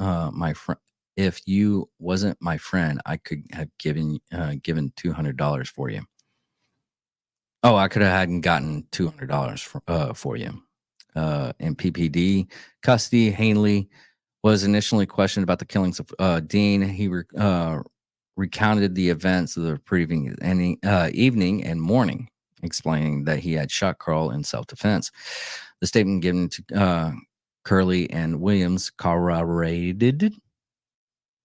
A: my friend, I could have given $200 for you. Oh, I could have hadn't gotten $200 for you. In PPD custody, Henley was initially questioned about the killings of Dean. He recounted the events of the previous evening and morning, explaining that he had shot Corll in self-defense. The statement given to Curley and Williams corroborated.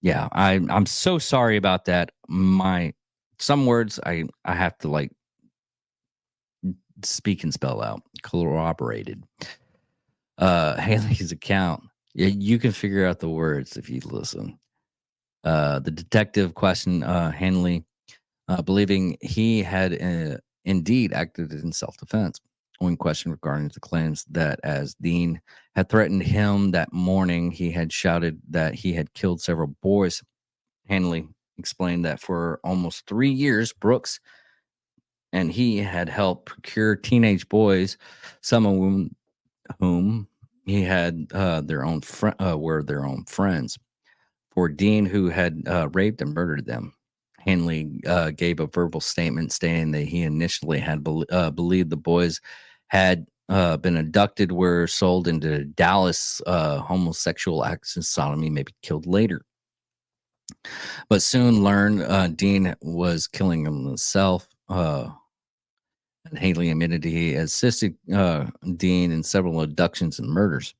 A: Yeah, I'm so sorry about that. Some words I have to like speak and spell out. Corroborated. Haley's account. You can figure out the words if you listen. The detective questioned Henley, believing he had indeed acted in self-defense. When questioned regarding the claims that as Dean had threatened him that morning, he had shouted that he had killed several boys, Henley explained that for almost 3 years, Brooks and he had helped procure teenage boys, some of whom he had were their own friends, for Dean, who had raped and murdered them. Henley gave a verbal statement stating that he initially had believed the boys had been abducted, were sold into Dallas, homosexual acts and sodomy, maybe killed later. But soon learned Dean was killing himself. And Haley admitted he assisted Dean in several abductions and murders,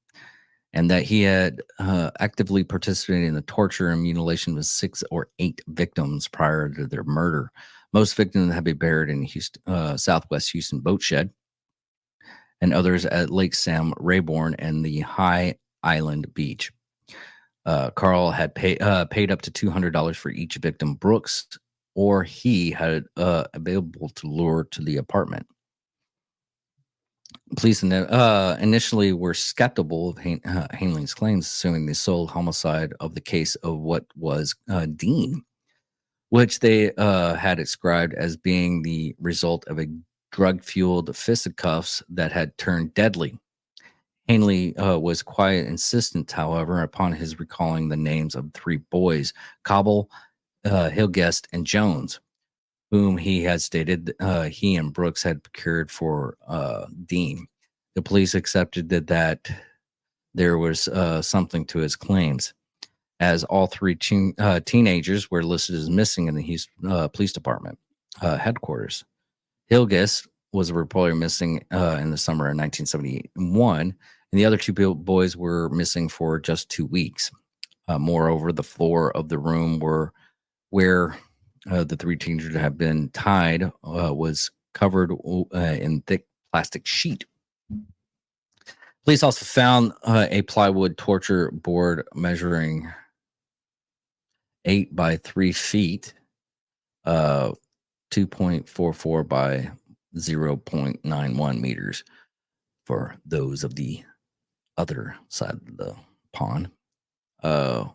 A: and that he had actively participated in the torture and mutilation of 6 or 8 victims prior to their murder. Most victims had been buried in Southwest Houston boat shed, and others at Lake Sam Rayborn and the High Island Beach. Carl had paid up to $200 for each victim Brooks or he had available to lure to the apartment. Police initially were skeptical of Hanley's claims, assuming the sole homicide of the case of what was Dean, which they had described as being the result of a drug-fueled fisticuffs that had turned deadly. Hanley was quiet, insistent, however, upon his recalling the names of 3 boys, Cobble, Hillguest, and Jones, whom he had stated he and Brooks had procured for Dean. The police accepted that there was something to his claims, as all 3 teenagers were listed as missing in the Houston Police Department headquarters. Hillguest was reportedly missing in the summer of 1971, and the other 2 boys were missing for just 2 weeks. Moreover, the floor of the room where the 3 teenagers had been tied was covered in thick plastic sheet. Police also found a plywood torture board measuring 8 by 3 feet, 2.44 by 0.91 meters for those of the other side of the pond,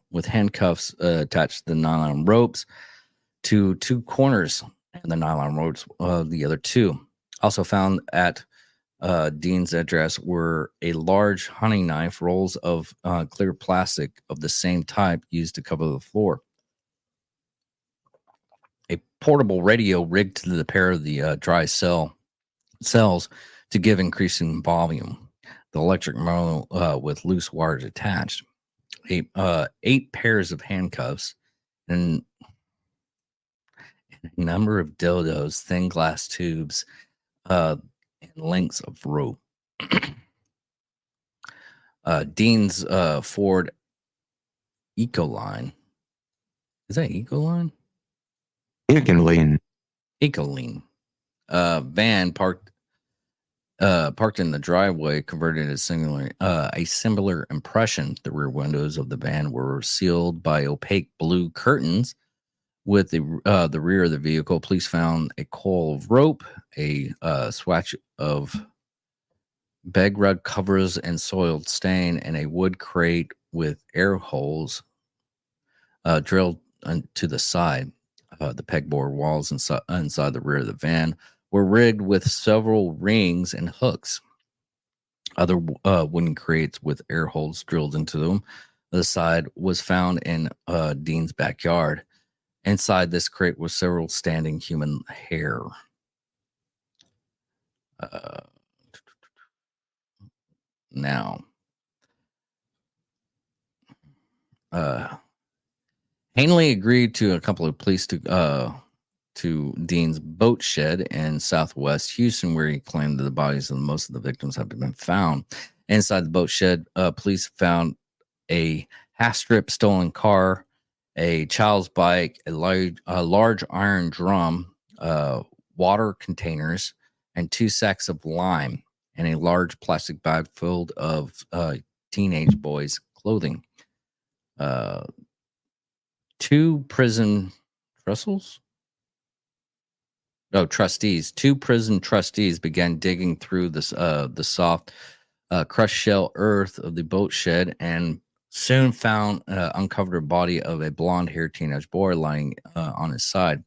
A: with handcuffs attached to the nylon ropes to 2 corners and the nylon ropes the other 2. Also found at Dean's address were a large hunting knife, rolls of clear plastic of the same type used to cover the floor, a portable radio rigged to the pair of the dry cells to give increasing volume. the electric motor with loose wires attached, 8 pairs of handcuffs, and a number of dildos, thin glass tubes, and lengths of rope. Dean's Ford Ecoline. Is that Ecoline?
D: Ecoline.
A: Ecoline. Van parked in the driveway converted a similar impression. The rear windows of the van were sealed by opaque blue curtains. With the rear of the vehicle, police found a coil of rope, a swatch of bed rug covers and soiled stain, and a wood crate with air holes drilled to the side. The pegboard walls inside the rear of the van were rigged with several rings and hooks. Other wooden crates with air holes drilled into them. The side was found in Dean's backyard. Inside this crate was several standing human hair. Now, Hanley agreed to a couple of police to Dean's boat shed in southwest Houston, where he claimed that the bodies of most of the victims had been found. Inside the boat shed, police found a half-strip stolen car, a child's bike, a large iron drum, water containers, and 2 sacks of lime, and a large plastic bag filled of teenage boys' clothing. 2 prison trustees. 2 prison trustees began digging through the soft, crushed shell earth of the boat shed and soon uncovered a body of a blonde-haired teenage boy lying on his side,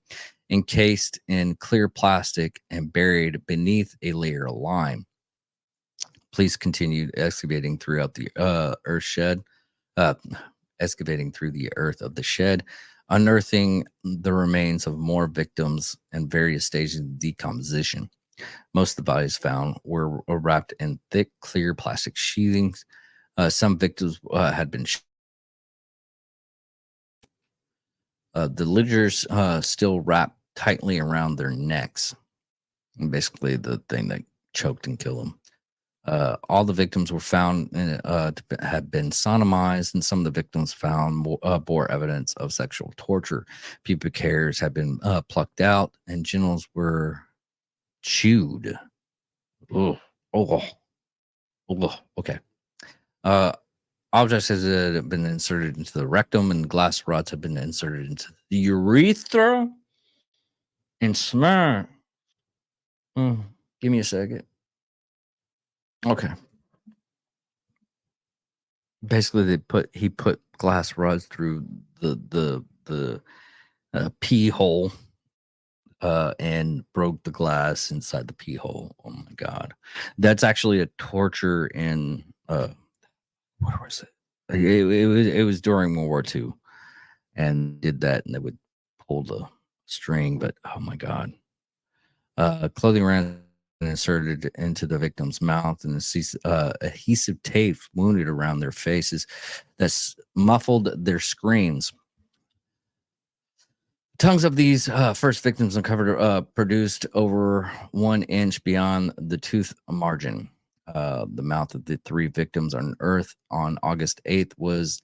A: encased in clear plastic and buried beneath a layer of lime. Police continued excavating throughout the excavating through the earth of the shed, unearthing the remains of more victims in various stages of decomposition. Most of the bodies found were wrapped in thick, clear plastic sheathings. Some victims had been the ligatures still wrapped tightly around their necks, basically the thing that choked and killed them. All the victims were found to have been sodomized, and some of the victims found bore evidence of sexual torture. Pubic hairs had been plucked out, and genitals were chewed. Okay. Objects had been inserted into the rectum, and glass rods had been inserted into the urethra and smacked. Give me a second. Okay. Basically, he put glass rods through the pee hole, and broke the glass inside the pee hole. Oh my God, that's actually a torture in where was it? It was during World War II, and did that, and they would pull the string. But oh my God, clothing around inserted into the victim's mouth, and adhesive tape wounded around their faces that muffled their screams. Tongues of these first victims uncovered produced over 1 inch beyond the tooth margin. The mouth of the 3 victims unearthed on August 8th was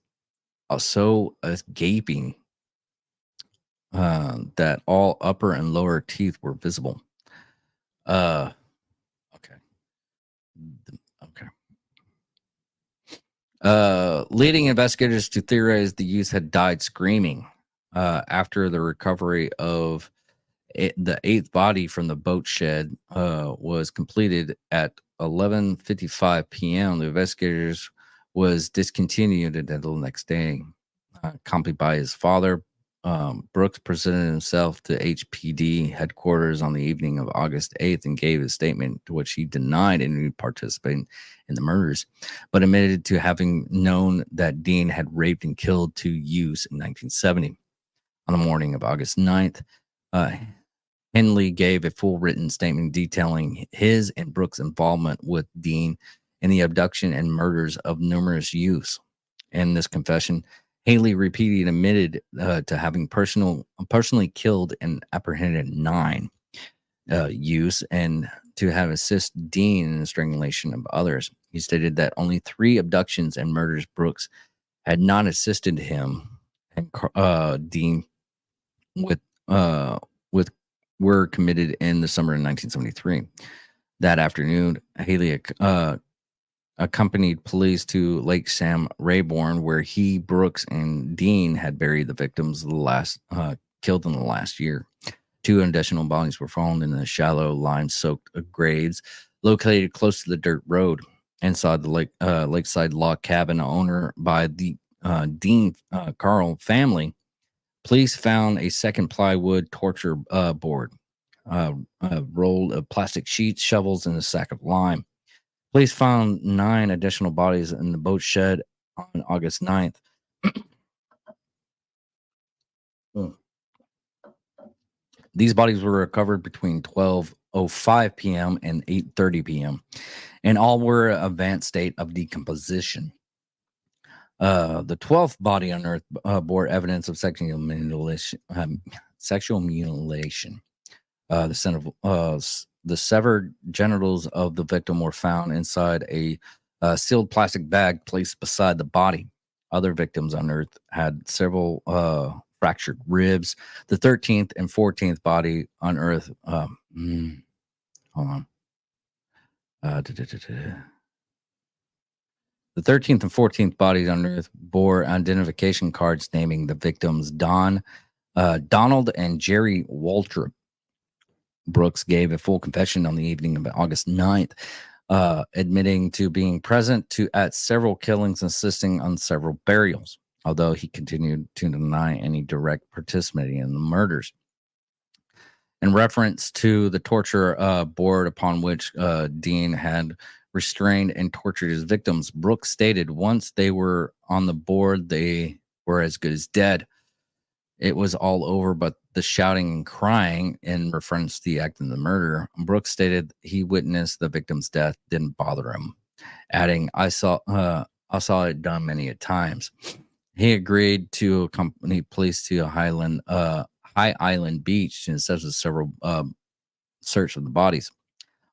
A: so gaping that all upper and lower teeth were visible. Okay. Leading investigators to theorize the youth had died screaming. After the recovery of the 8th body from the boat shed was completed at 11:55 p.m., the investigators was discontinued until the next day. Accompanied by his father, Brooks presented himself to HPD headquarters on the evening of August 8th and gave a statement to which he denied any participation in the murders, but admitted to having known that Dean had raped and killed 2 youths in 1970. On the morning of August 9th, Henley gave a full written statement detailing his and Brooks' involvement with Dean in the abduction and murders of numerous youths. In this confession, Haley repeatedly admitted to having personally killed and apprehended 9 youths and to have assisted Dean in the strangulation of others. He stated that only 3 abductions and murders Brooks had not assisted him and Dean with were committed in the summer of 1973. That afternoon, Haley accompanied police to Lake Sam Rayborn, where he, Brooks, and Dean had buried the victims killed in the last year. 2 additional bodies were found in the shallow, lime-soaked grades located close to the dirt road inside the lakeside log cabin owned by the Dean Corll family. Police found a second plywood torture board, a roll of plastic sheets, shovels, and a sack of lime. Police found 9 additional bodies in the boat shed on August 9th. These bodies were recovered between 12:05 p.m. and 8:30 p.m., and all were in an advanced state of decomposition. The 12th body unearthed bore evidence of sexual mutilation. The severed genitals of the victim were found inside a sealed plastic bag placed beside the body. Other victims unearthed had several fractured ribs. The 13th and 14th body unearthed. Hold on. The 13th and 14th bodies unearthed bore identification cards naming the victims Donald and Jerry Waltrip. Brooks gave a full confession on the evening of August 9th, admitting to being present at several killings and assisting on several burials, although he continued to deny any direct participating in the murders. In reference to the torture board upon which Dean had restrained and tortured his victims, Brooks stated once they were on the board, they were as good as dead. It was all over, but the shouting and crying in reference to the act of the murder. Brooks stated he witnessed the victim's death didn't bother him, adding, I saw it done many a times. He agreed to accompany police to High Island Beach to assess several search of the bodies.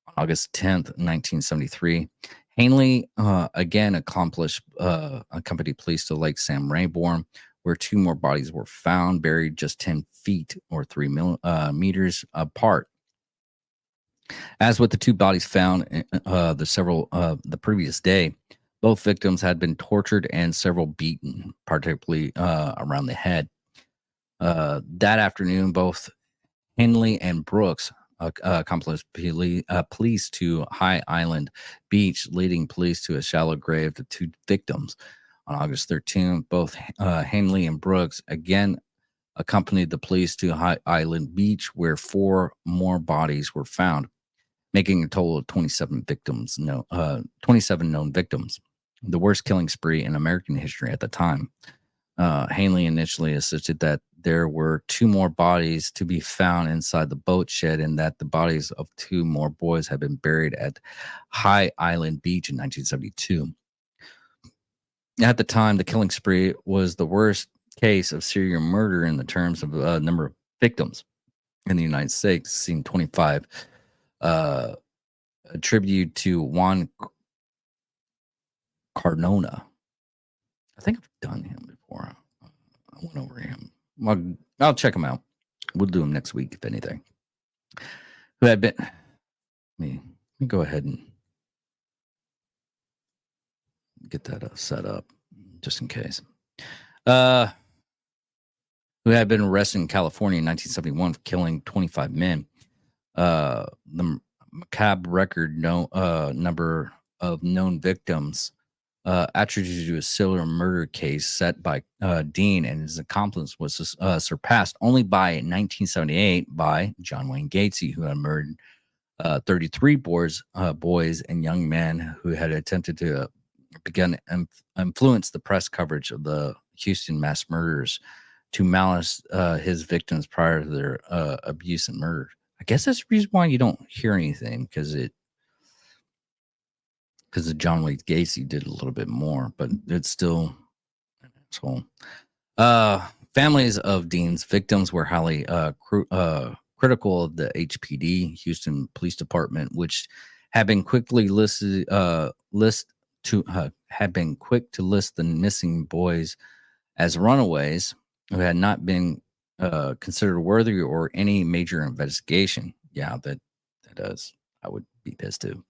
A: On August 10th, 1973, Hanley again accompanied police to Lake Sam Rayborn, where 2 more bodies were found, buried just 10 feet or 3 meters apart. As with the 2 bodies found the previous day, both victims had been tortured and several beaten, particularly around the head. That afternoon, both Henley and Brooks accompanied police to High Island Beach, leading police to a shallow grave of the 2 victims. On August 13th, both Henley and Brooks again accompanied the police to High Island Beach, where 4 more bodies were found, making a total of 27 victims. 27 known victims, the worst killing spree in American history at the time. Hanley initially insisted that there were 2 more bodies to be found inside the boat shed and that the bodies of 2 more boys had been buried at High Island Beach in 1972. At the time, the killing spree was the worst case of serial murder in the terms of number of victims in the United States, seeing 25 attributed to Juan Cardona. I think I've done him before. I went over him. I'll check him out. We'll do him next week, if anything. Who had been... Let me go ahead and get that set up, just in case. Who had been arrested in California in 1971 for killing 25 men. The macabre record number of known victims attributed to a serial murder case set by Dean and his accomplice was surpassed only by 1978 by John Wayne Gacy, who had murdered 33 boys and young men who had attempted to influence the press coverage of the Houston mass murders to malice his victims prior to their abuse and murder. I guess that's the reason why you don't hear anything, because because John Wayne Gacy did a little bit more, but it's still an asshole. Families of Dean's victims were highly critical of the HPD, Houston Police Department, which had been quickly had been quick to list the missing boys as runaways who had not been considered worthy or any major investigation. Yeah, that does. I would be pissed too.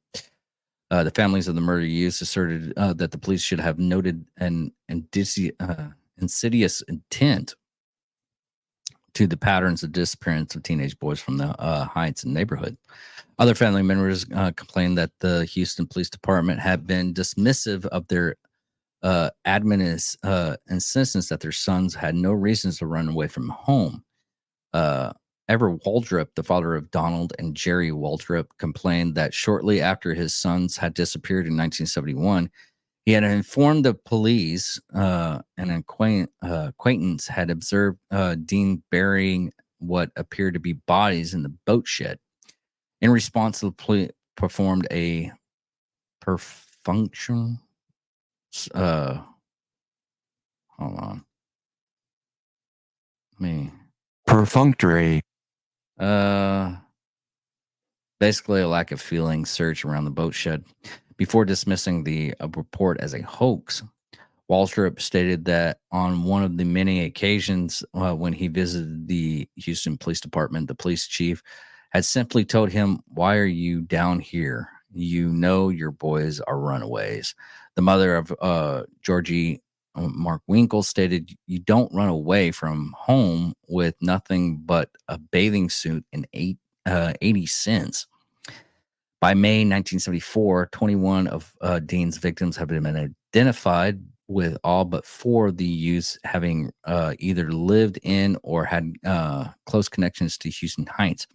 A: The families of the murder youths asserted that the police should have noted an insidious intent to the patterns of disappearance of teenage boys from the Heights and neighborhood. Other family members complained that the Houston Police Department had been dismissive of their admin's insistence that their sons had no reasons to run away from home. Ever Waldrop, the father of Donald and Jerry Waldrop, complained that shortly after his sons had disappeared in 1971, he had informed the police an acquaintance had observed Dean burying what appeared to be bodies in the boat shed. In response, the police performed a perfunctory. Hold on.
D: Perfunctory.
A: Basically a lack of feeling search around the boat shed before dismissing the report as a hoax. Waldrop stated that on one of the many occasions when he visited the Houston Police Department, the police chief had simply told him, "Why are you down here? You know your boys are runaways." The mother of Georgie Mark Winkle stated, "You don't run away from home with nothing but a bathing suit and 80 cents." By May 1974, 21 of Dean's victims have been identified, with all but 4 of the youths having either lived in or had close connections to Houston Heights.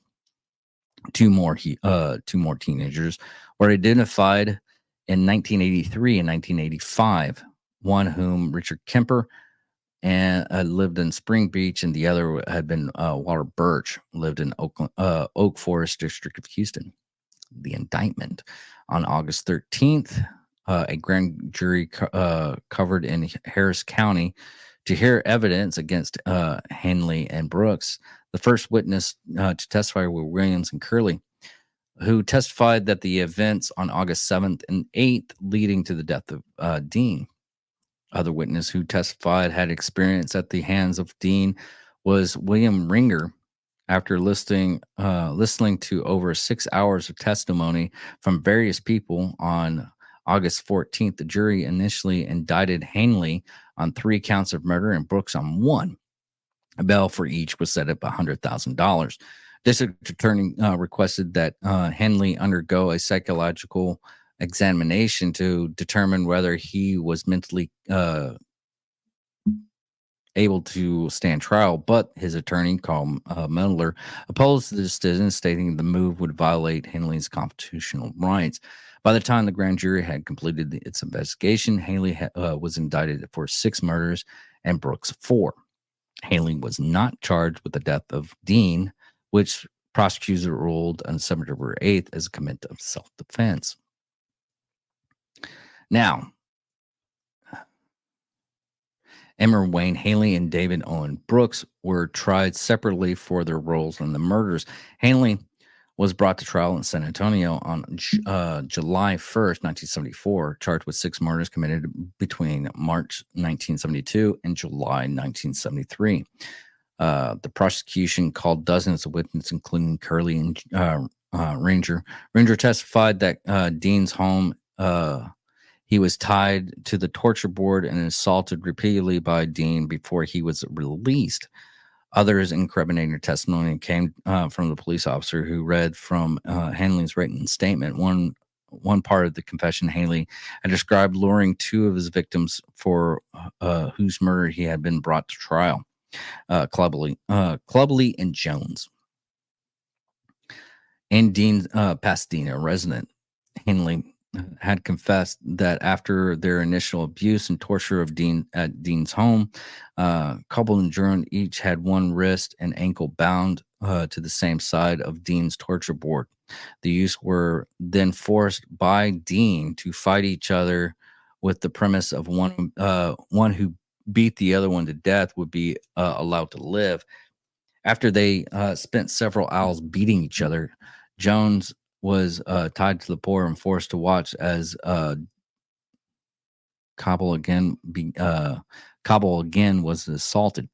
A: Two more teenagers were identified in 1983 and 1985. One whom Richard Kemper and lived in Spring Beach, and the other had been Walter Birch, lived in Oak Forest District of Houston. The indictment on August 13th, a grand jury covered in Harris County to hear evidence against Hanley and Brooks. The first witness to testify were Williams and Curley, who testified that the events on August 7th and 8th leading to the death of Dean. Other witness who testified had experience at the hands of Dean was William Ringer. After listening to over 6 hours of testimony from various people on August 14th, the jury initially indicted Hanley on 3 counts of murder and Brooks on 1. A bail for each was set at $100,000. District attorney requested that Hanley undergo a psychological examination to determine whether he was mentally able to stand trial, but his attorney, Carl Mendler, opposed the decision, stating the move would violate Hanley's constitutional rights. By the time the grand jury had completed its investigation, Hanley was indicted for 6 murders and Brooks 4. Hanley was not charged with the death of Dean, which prosecutors ruled on September 8th as a commitment of self-defense. Now, Emmer Wayne Hanley and David Owen Brooks were tried separately for their roles in the murders. Hanley was brought to trial in San Antonio on July 1st, 1974, charged with 6 murders committed between March 1972 and July 1973. The prosecution called dozens of witnesses, including Curley and Ranger. Ranger testified that Dean's home, he was tied to the torture board and assaulted repeatedly by Dean before he was released. Others incriminating testimony came from the police officer who read from Hanley's written statement. One part of the confession, Hanley had described luring 2 of his victims for whose murder he had been brought to trial, Clubley and Jones. And Dean, Pasadena resident, Hanley had confessed that after their initial abuse and torture of Dean at Dean's home, Coble and Jones each had one wrist and ankle bound to the same side of Dean's torture board. The youths were then forced by Dean to fight each other with the premise of one who beat the other one to death would be allowed to live. After they spent several hours beating each other, Jones was tied to the floor and forced to watch as Corll again was assaulted.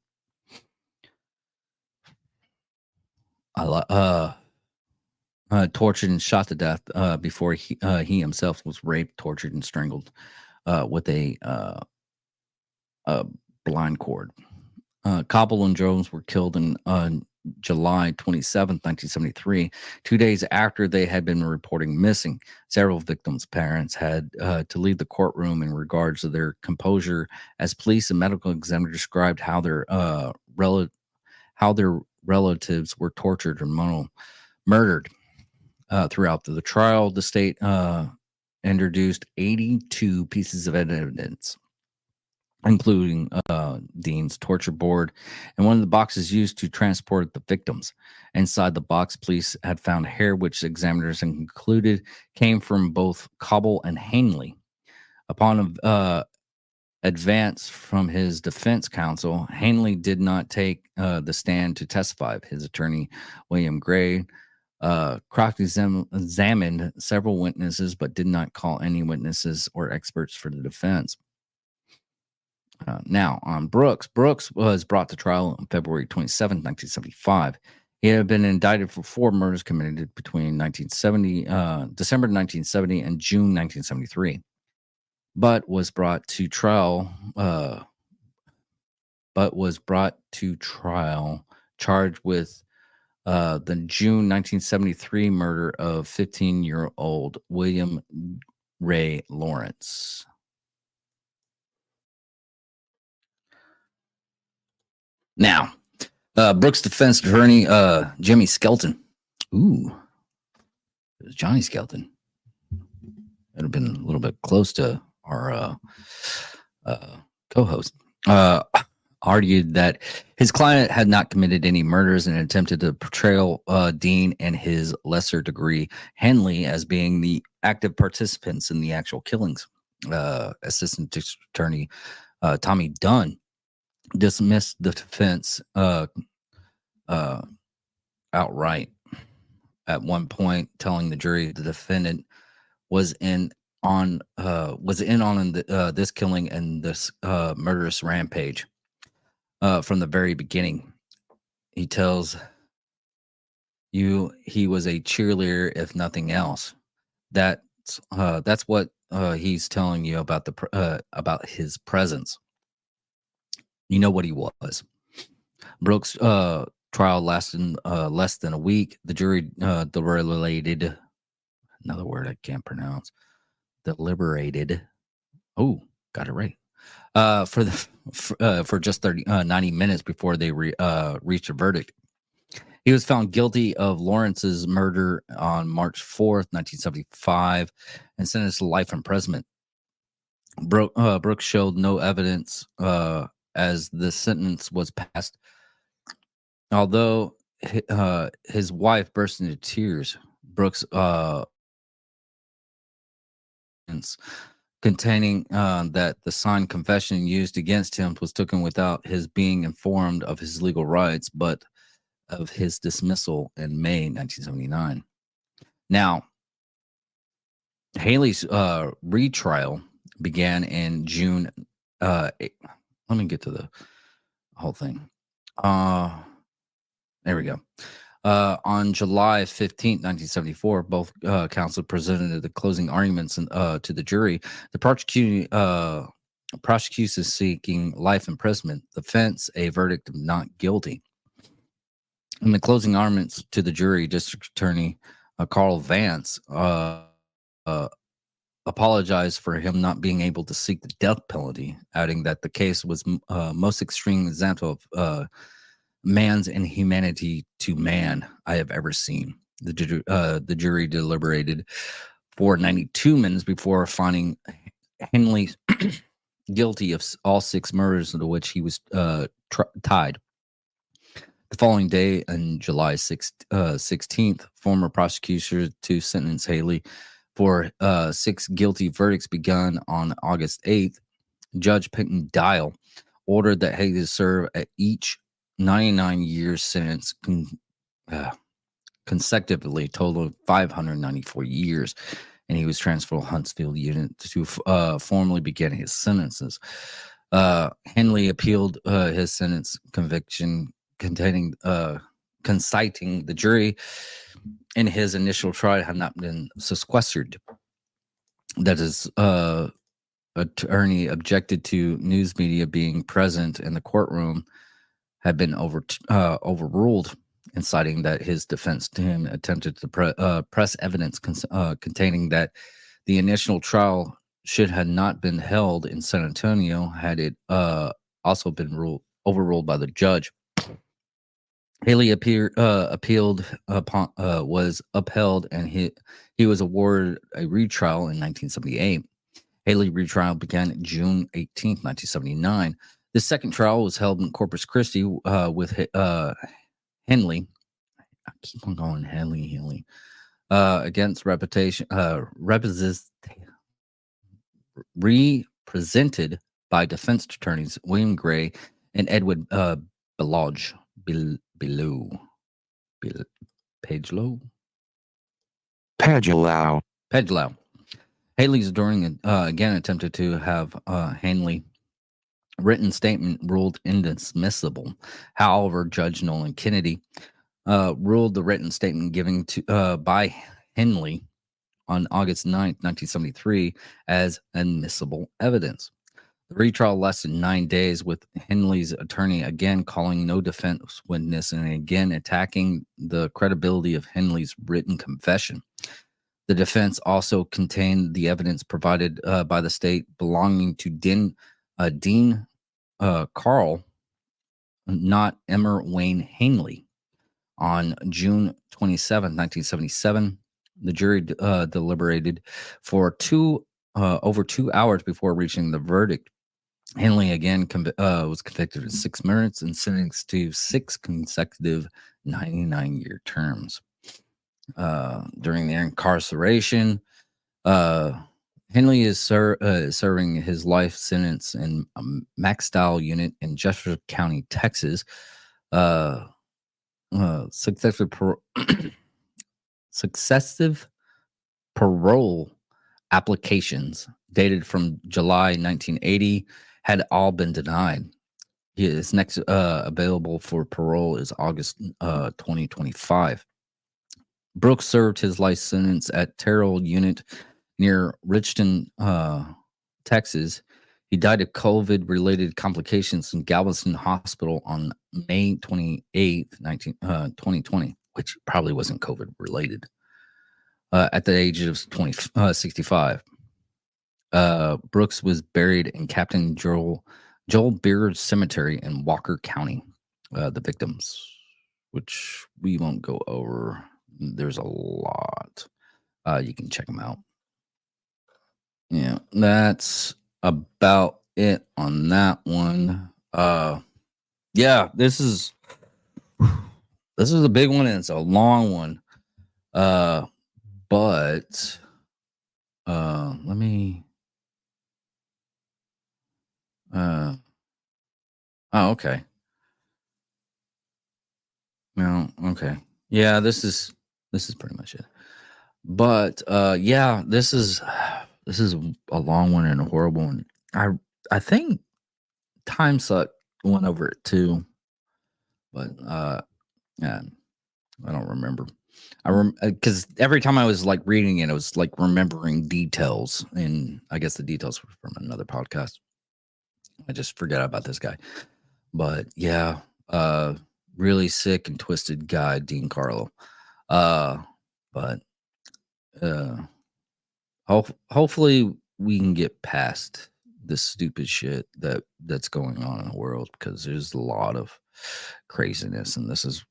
A: Tortured and shot to death before he himself was raped, tortured, and strangled with a blind cord. Corll and Jones were killed on July 27th, 1973, 2 days after they had been reporting missing. Several victims' parents had to leave the courtroom in regards to their composure, as police and medical examiners described how their relatives were tortured and murdered. Throughout the trial, the state introduced 82 pieces of evidence, including Dean's torture board and one of the boxes used to transport the victims. Inside the box, police had found hair which examiners concluded came from both Corll and Hanley. Upon advance from his defense counsel, Hanley did not take the stand to testify. His attorney, William Gray, cross-examined several witnesses but did not call any witnesses or experts for the defense. Now, on Brooks was brought to trial on February 27, 1975. He had been indicted for 4 murders committed between December 1970 and June 1973, but was brought to trial charged with the June 1973 murder of 15-year-old William Ray Lawrence. Now, Brooks' defense attorney, Jimmy Skelton. Ooh, it was Johnny Skelton. It would have been a little bit close to our co-host. Argued that his client had not committed any murders and attempted to portray Dean and his lesser degree Hanley as being the active participants in the actual killings. Assistant Attorney Tommy Dunn dismissed the defense outright. At one point, telling the jury the defendant was in on this killing and this murderous rampage. From the very beginning, he tells you he was a cheerleader, if nothing else. That's what he's telling you about his presence. You know what he was. Brooks' trial lasted less than a week. The jury deliberated. Another word I can't pronounce. Deliberated. Oh, got it right. For just 90 minutes before they reached a verdict. He was found guilty of Lawrence's murder on March 4th, 1975, and sentenced to life imprisonment. Brooks showed no evidence as the sentence was passed. Although his wife burst into tears, Brooks containing that the signed confession used against him was taken without his being informed of his legal rights, but of his dismissal in May 1979. Now, Haley's retrial began in June. Let me get to the whole thing. There we go. On July 15, 1974, both counsel presented the closing arguments to the jury. The prosecution is seeking life imprisonment. The defense, a verdict of not guilty. In the closing arguments to the jury, District Attorney Corll Vance apologized for him not being able to seek the death penalty, adding that the case was most extreme example of man's inhumanity to man I have ever seen. The jury deliberated for 92 minutes before finding Henley guilty of all 6 murders into which he was tied. The following day, on July 16th, former prosecutors to sentence Haley for 6 guilty verdicts begun on August 8th. Judge Pinkton Dial ordered that Haley serve at each 99-year sentence consecutively, total of 594 years, and he was transferred to Huntsville unit to formally begin his sentences. Henley appealed his sentence conviction, conciting the jury in his initial trial had not been sequestered. That is, attorney objected to news media being present in the courtroom had been overruled, inciting that his defense team attempted to press evidence containing that the initial trial should have not been held in San Antonio had it also been overruled by the judge. Haley appealed upon was upheld, and he was awarded a retrial in 1978. Haley retrial began June 18th, 1979. The second trial was held in Corpus Christi with Henley. I keep on going Henley. Against represented by defense attorneys William Gray and Edward Pagelau. Haley's attorney again attempted to have Henley written statement ruled indismissible. However, Judge Nolan Kennedy ruled the written statement given to by Henley on August 9th, 1973 as admissible evidence. The retrial lasted 9 days, with Henley's attorney again calling no defense witness and again attacking the credibility of Henley's written confession. The defense also contained the evidence provided by the state belonging to Dean Corll, not Emmer Wayne Henley. On June 27, 1977, the jury deliberated for over 2 hours before reaching the verdict. Henley again was convicted of 6 murders and sentenced to 6 consecutive 99-year terms. During their incarceration, Henley is serving his life sentence in a Maxdale unit in Jefferson County, Texas. Successive parole applications dated from July 1980 had all been denied. His next available for parole is August 2025. Brooks served his life sentence at Terrell Unit near Richton, Texas. He died of COVID-related complications in Galveston Hospital on May 28th, 2020, which probably wasn't COVID-related, at the age of 65. Brooks was buried in Captain Joel Beard Cemetery in Walker County. The victims, which we won't go over. There's a lot. You can check them out. Yeah, that's about it on that one. Yeah, this is a big one and it's a long one. But let me oh, okay. No, okay. Yeah, this is pretty much it. But yeah, this is a long one and a horrible one. I think Time Suck went over it too, but yeah, I don't remember. Because every time I was like reading it, I was like remembering details, and I guess the details were from another podcast. I just forgot about this guy, but yeah, really sick and twisted guy, Dean Corll. But hopefully we can get past this stupid shit that's going on in the world, because there's a lot of craziness, and this is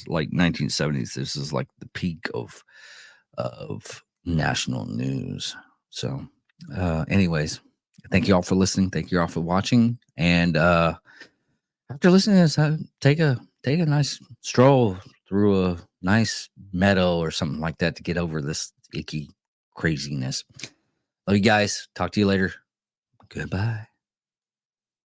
A: like 1970s. This is like the peak of national news. So anyways, thank you all for listening, thank you all for watching, and after listening to this, take a take a nice stroll through a nice meadow or something like that to get over this icky craziness. Love you guys. Talk to you later. Goodbye.